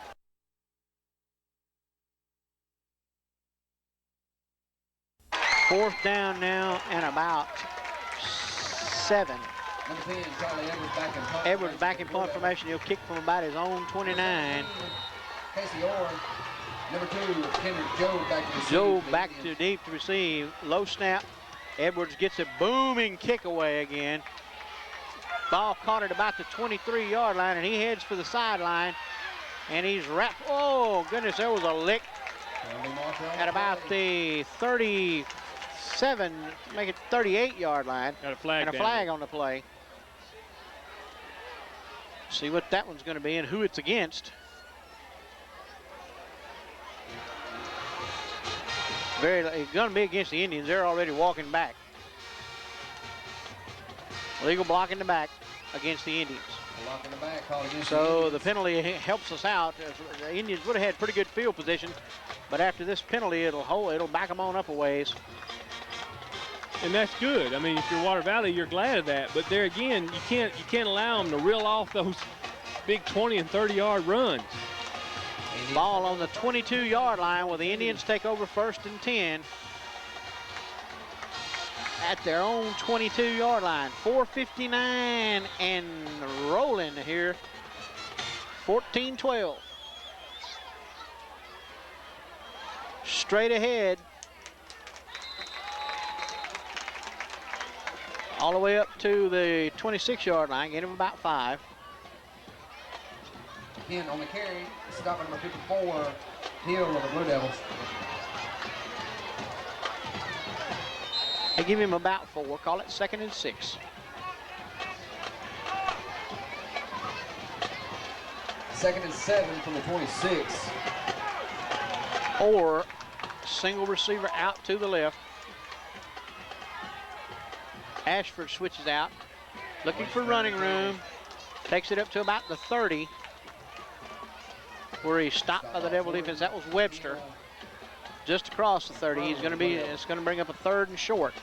Fourth down now and about 7. Edwards back in punt formation. He'll kick from about his own 29. Casey Orr, number 2, Kendrick Joe back to receive. Joe back to deep to receive. Low snap. Edwards gets a booming kick away again. Ball caught at about the 23-yard line, and he heads for the sideline. And he's wrapped. Oh, goodness, there was a lick at about the 37, make it 38-yard line. Got a flag. And a flag on the play. See what that one's going to be and who it's against. It's going to be against the Indians. They're already walking back. Legal block in the back against the Indians. Block in the back, called against so the penalty helps us out. The Indians would have had pretty good field position, but after this penalty, it'll back them on up a ways. And that's good. I mean, if you're Water Valley, you're glad of that. But there again, you can't allow them to reel off those big 20 and 30-yard runs. Ball on the 22-yard line where the Indians take over first and 10 at their own 22-yard line. 4:59 and rolling here. 14-12. Straight ahead. All the way up to the 26-yard line. Get him about 5. Again, on the carry, stopping number 54, Hill of the Blue Devils. They give him about 4. Call it 2nd and 6. Second and 7 from the 26. Or single receiver out to the left. Ashford switches out, looking for running room. Takes it up to about the 30, where he's stopped by the Devil defense. That was Webster. Just across the 30. It's going to bring up a 3rd and short.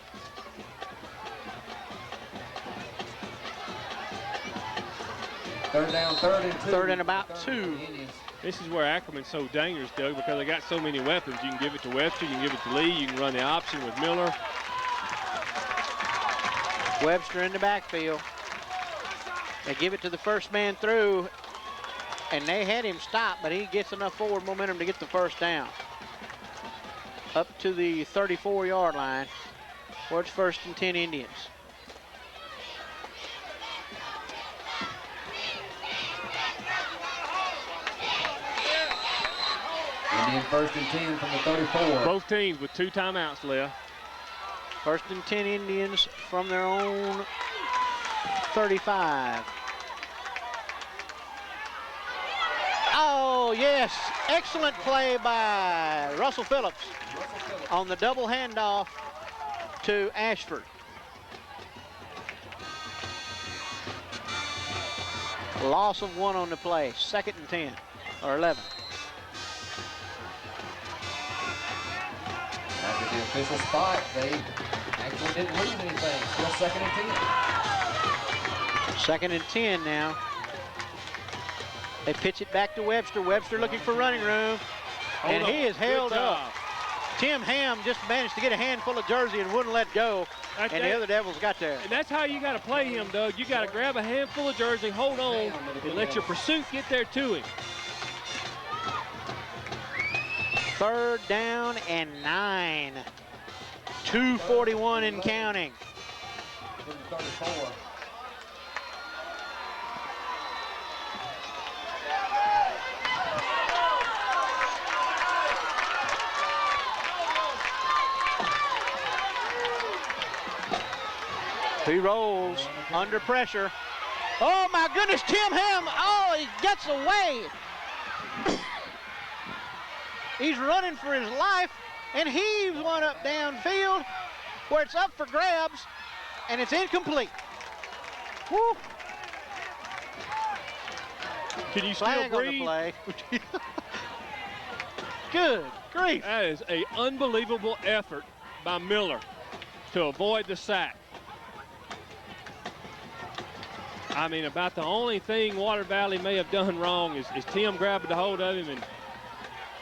Third down, 3rd and 2. Third and about 2. This is where Ackerman's so dangerous, Doug, because they got so many weapons. You can give it to Webster, you can give it to Lee, you can run the option with Miller. Webster in the backfield. They give it to the first man through, and they had him stop, but he gets enough forward momentum to get the first down. Up to the 34-yard line, where it's 1st and 10 Indians. Indian 1st and 10 from the 34. Both teams with 2 timeouts left. 1st and 10 Indians from their own 35. Oh, yes. Excellent play by Russell Phillips on the double handoff to Ashford. Loss of 1 on the play. 2nd and 10 or 11. After the official spot, they actually didn't lose anything. Still 2nd and 10. 2nd and 10 now. They pitch it back to Webster. Webster looking for running room. And he is held up. Tim Ham just managed to get a handful of jersey and wouldn't let go. And the other Devils got there. And that's how you got to play him, Doug. You got to grab a handful of jersey, hold on, and let your pursuit get there to him. 3rd down and 9. 2:41 and counting. From the 34. He rolls under pressure. Oh my goodness, Tim Ham, oh, he gets away. He's running for his life, and heaves one up downfield where it's up for grabs, and it's incomplete. Woo. Can you Flag still on the breathe? play. Good grief. That is an unbelievable effort by Miller to avoid the sack. I mean, about the only thing Water Valley may have done wrong is Tim grabbed the hold of him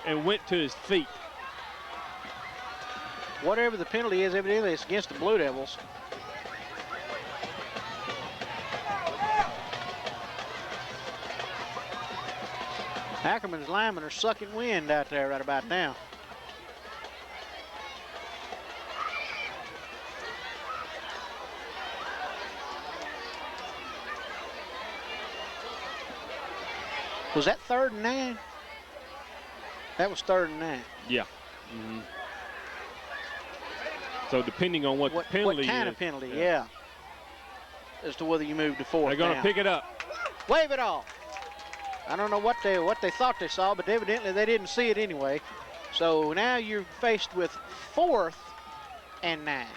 and went to his feet. Whatever the penalty is, evidently it's against the Blue Devils. Ackerman's linemen are sucking wind out there right about now. Was that 3rd and 9? That was 3rd and 9. Yeah. So depending on what the penalty is. What kind of penalty, yeah. As to whether you move to 4th They're going to down. pick it up. Wave it off. I don't know what they thought they saw, but evidently they didn't see it anyway. So now you're faced with 4th and 9.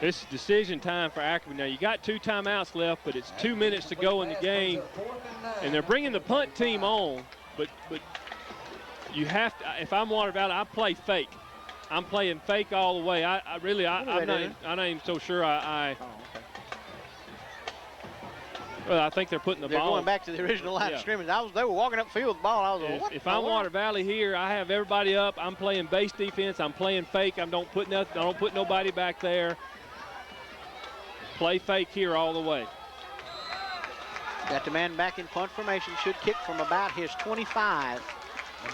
It's decision time for Ackerman. Now, you got 2 timeouts left, but it's 2 minutes to go in the game. And they're bringing the punt team on, but you have to, if I'm Water Valley, I play fake. I'm playing fake all the way. I'm not even so sure Oh, okay. Well, I think they're putting the They're ball. going back to the original line of scrimmage. They were walking upfield with the ball. I was like, what? If I'm Water Valley here, I have everybody up. I'm playing base defense. I'm playing fake. I don't put nobody back there. Play fake here all the way. Got the man back in punt formation. Should kick from about his 25.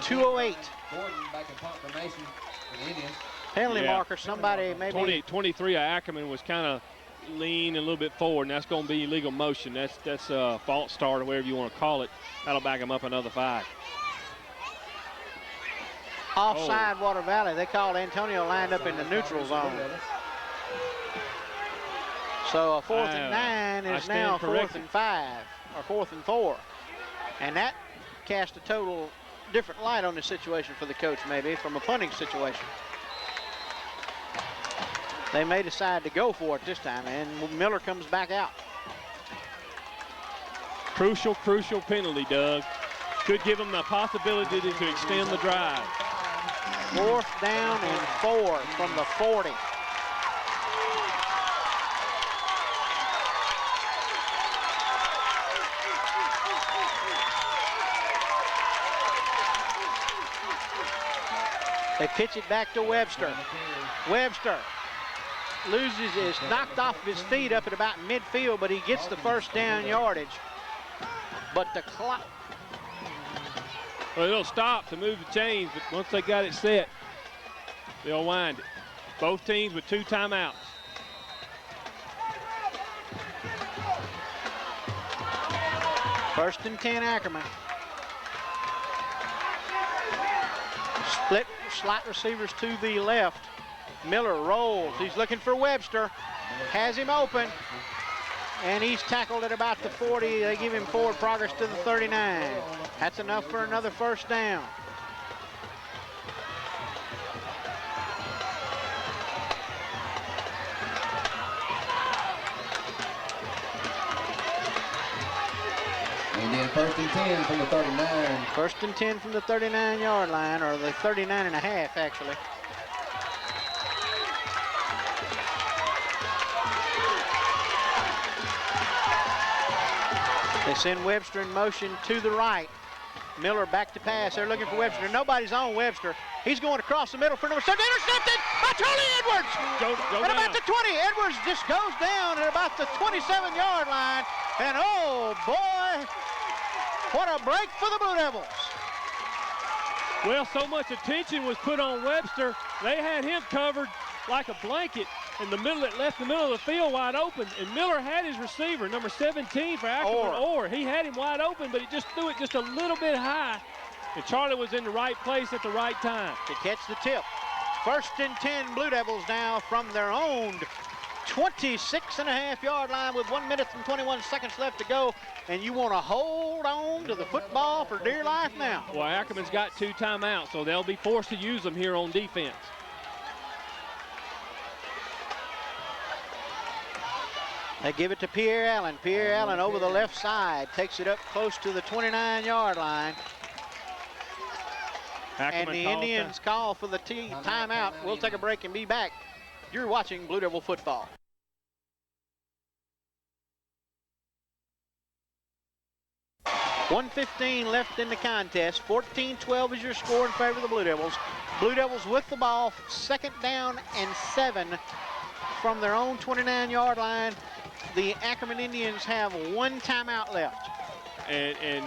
2:08. Gordon back in punt formation for the Indians. Penalty marker. Somebody maybe. 23 of Ackerman was kind of lean a little bit forward, and that's going to be illegal motion. That's a false start or whatever you want to call it. That'll back him up another 5. Offside Water Valley. They called Antonio lined up in the neutral zone. So a 4th and 9 is now 4th and 5 or 4th and 4. And that cast a total different light on the situation for the coach maybe from a punting situation. They may decide to go for it this time, and Miller comes back out. Crucial penalty, Doug. Could give them the possibility to extend the drive. 4th down and 4 from the 40. They pitch it back to Webster. Webster is knocked off his feet up at about midfield, but he gets the first down yardage. But the clock. Well, it'll stop to move the chains, but once they got it set, they'll wind it. Both teams with 2 timeouts. First and 10, Ackerman. Split slot receivers to the left. Miller rolls. He's looking for Webster. Has him open. And he's tackled at about the 40. They give him forward progress to the 39. That's enough for another first down. Indian first and 10 from the 39. First and 10 from the 39-yard line, or the 39 and a half, actually. They send Webster in motion to the right. Miller back to pass. They're looking for Webster. Nobody's on Webster. He's going across the middle for number 7. Intercepted by Charlie Edwards. Go at down. about the 20. Edwards just goes down at about the 27-yard line. And oh boy, what a break for the Blue Devils. Well, so much attention was put on Webster. They had him covered like a blanket in the middle. It left the middle of the field wide open, and Miller had his receiver, number 17 for Ackerman. Orr. He had him wide open, but he just threw it just a little bit high. And Charlie was in the right place at the right time to catch the tip. First and 10 Blue Devils now from their own 26.5-yard line with 1 minute and 21 seconds left to go. And you want to hold on to the football for dear life now. Well, Ackerman's got 2 timeouts, so they'll be forced to use them here on defense. They give it to Pierre Allen. Pierre Allen over the left side, takes it up close to the 29-yard line. Ackerman and the Indians call for the timeout. We'll take a break and be back. You're watching Blue Devil football. .115 left in the contest. 14-12 is your score in favor of the Blue Devils. Blue Devils with the ball, 2nd down and 7 from their own 29-yard line. The Ackerman Indians have 1 timeout left. And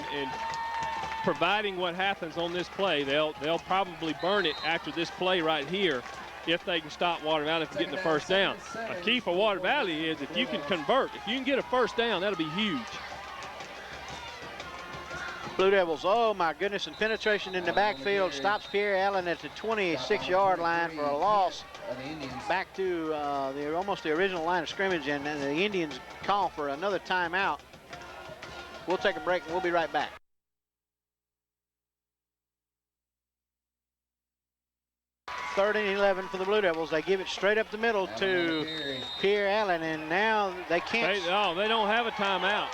providing what happens on this play, they'll probably burn it after this play right here if they can stop Water Valley from getting the first down. A key for Water Valley is if you can convert, if you can get a first down, that'll be huge. Blue Devils, oh my goodness, and penetration in the backfield stops Pierre Allen at the 26-yard line for a loss back to almost the original line of scrimmage, and the Indians call for another timeout. We'll take a break and we'll be right back. Third and 11 for the Blue Devils. They give it straight up the middle to Pierre Allen, and now they can't. They don't have a timeout.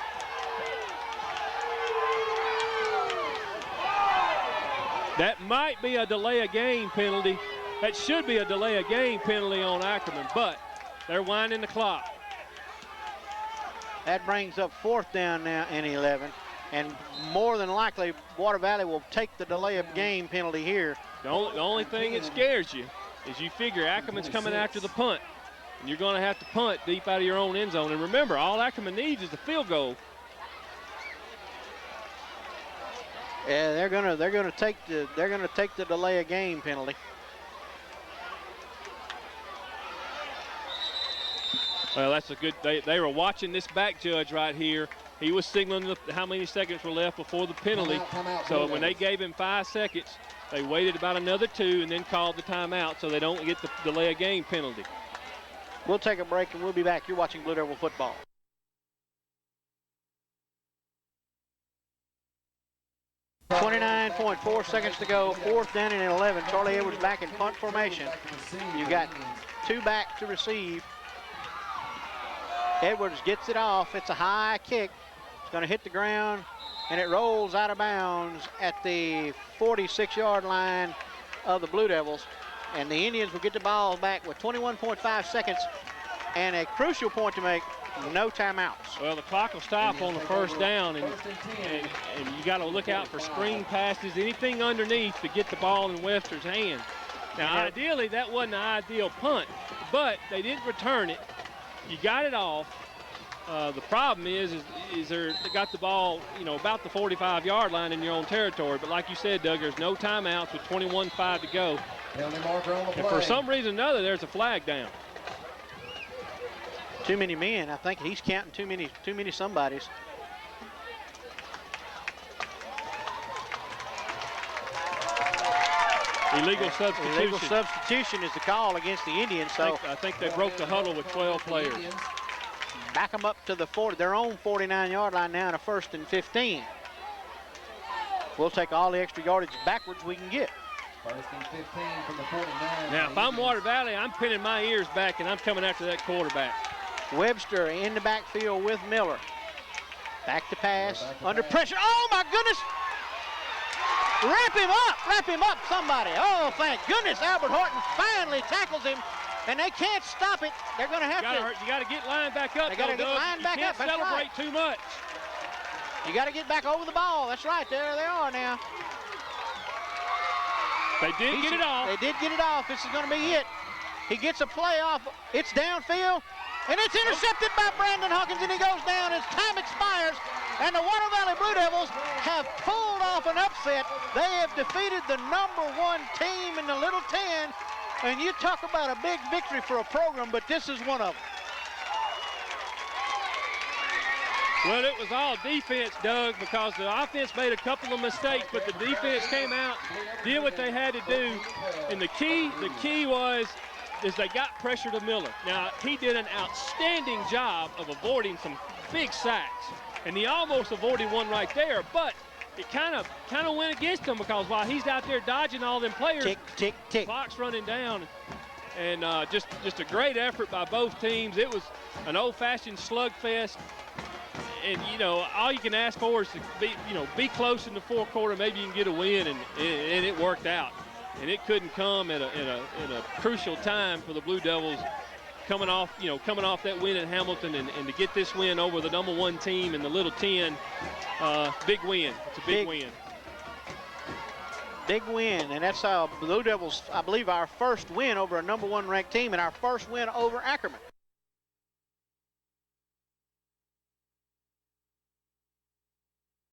That might be a delay of game penalty. That should be a delay of game penalty on Ackerman, but they're winding the clock. That brings up 4th down now and 11, and more than likely Water Valley will take the delay of game penalty here. The only thing that scares you is you figure Ackerman's coming after the punt, and you're going to have to punt deep out of your own end zone. And remember, all Ackerman needs is a field goal. Yeah, they're gonna take the delay of game penalty. Well, that's a good. They were watching this back judge right here. He was signaling how many seconds were left before the penalty. So when they gave him 5 seconds, they waited about another 2 and then called the timeout so they don't get the delay of game penalty. We'll take a break and we'll be back. You're watching Blue Devil football. 29.4 seconds to go. 4th down and 11. Charlie Edwards back in punt formation. You got 2 back to receive. Edwards gets it off. It's a high kick. It's going to hit the ground, and it rolls out of bounds at the 46-yard line of the Blue Devils. And the Indians will get the ball back with 21.5 seconds and a crucial point to make. No timeouts. Well, the clock will stop on the first down, and you got to look out for screen passes, anything underneath to get the ball in Webster's hand. Now, ideally, that wasn't the ideal punt, but they didn't return it. You got it off. The problem is they got the ball, about the 45-yard line in your own territory. But like you said, Doug, there's no timeouts with 21:05 to go. Penalty marker on the play. And for some reason or another, there's a flag down. Too many men. I think he's counting too many somebodies. Illegal substitution. Illegal substitution is the call against the Indians. So I think they broke the huddle with 12 players. back them up to the their own 49-yard line now in a 1st and 15. We'll take all the extra yardage backwards we can get. 1st and 15 from the 49. Now, if I'm Water Valley, I'm pinning my ears back and I'm coming after that quarterback. Webster in the backfield with Miller. Back to pass, under pressure. Oh, my goodness. Wrap him up, somebody. Oh, thank goodness Albert Horton finally tackles him, and they can't stop it. They're going to have to. You got to get lined back up. They got to get lined back up. You can't celebrate too much. You got to get back over the ball. That's right. There they are now. They did get it off. They did get it off. This is going to be it. He gets a play off. It's downfield, and it's intercepted by Brandon Hawkins, and he goes down as time expires. And the Water Valley Blue Devils have pulled off an upset. They have defeated the #1 team in the Little 10. And you talk about a big victory for a program, but this is one of them. Well, it was all defense, Doug, because the offense made a couple of mistakes, but the defense came out, did what they had to do. And the key was they got pressure to Miller. Now, he did an outstanding job of avoiding some big sacks. And he almost avoided one right there, but it kind of went against him because while he's out there dodging all them players, tick. Clock's running down. And just a great effort by both teams. It was an old-fashioned slugfest. And, all you can ask for is to be close in the fourth quarter. Maybe you can get a win, and it worked out. And it couldn't come in a crucial time for the Blue Devils coming off that win at Hamilton and to get this win over the #1 team in the Little 10. Big win. It's a big win. Big win, and that's Blue Devils, I believe, our first win over a #1 ranked team and our first win over Ackerman.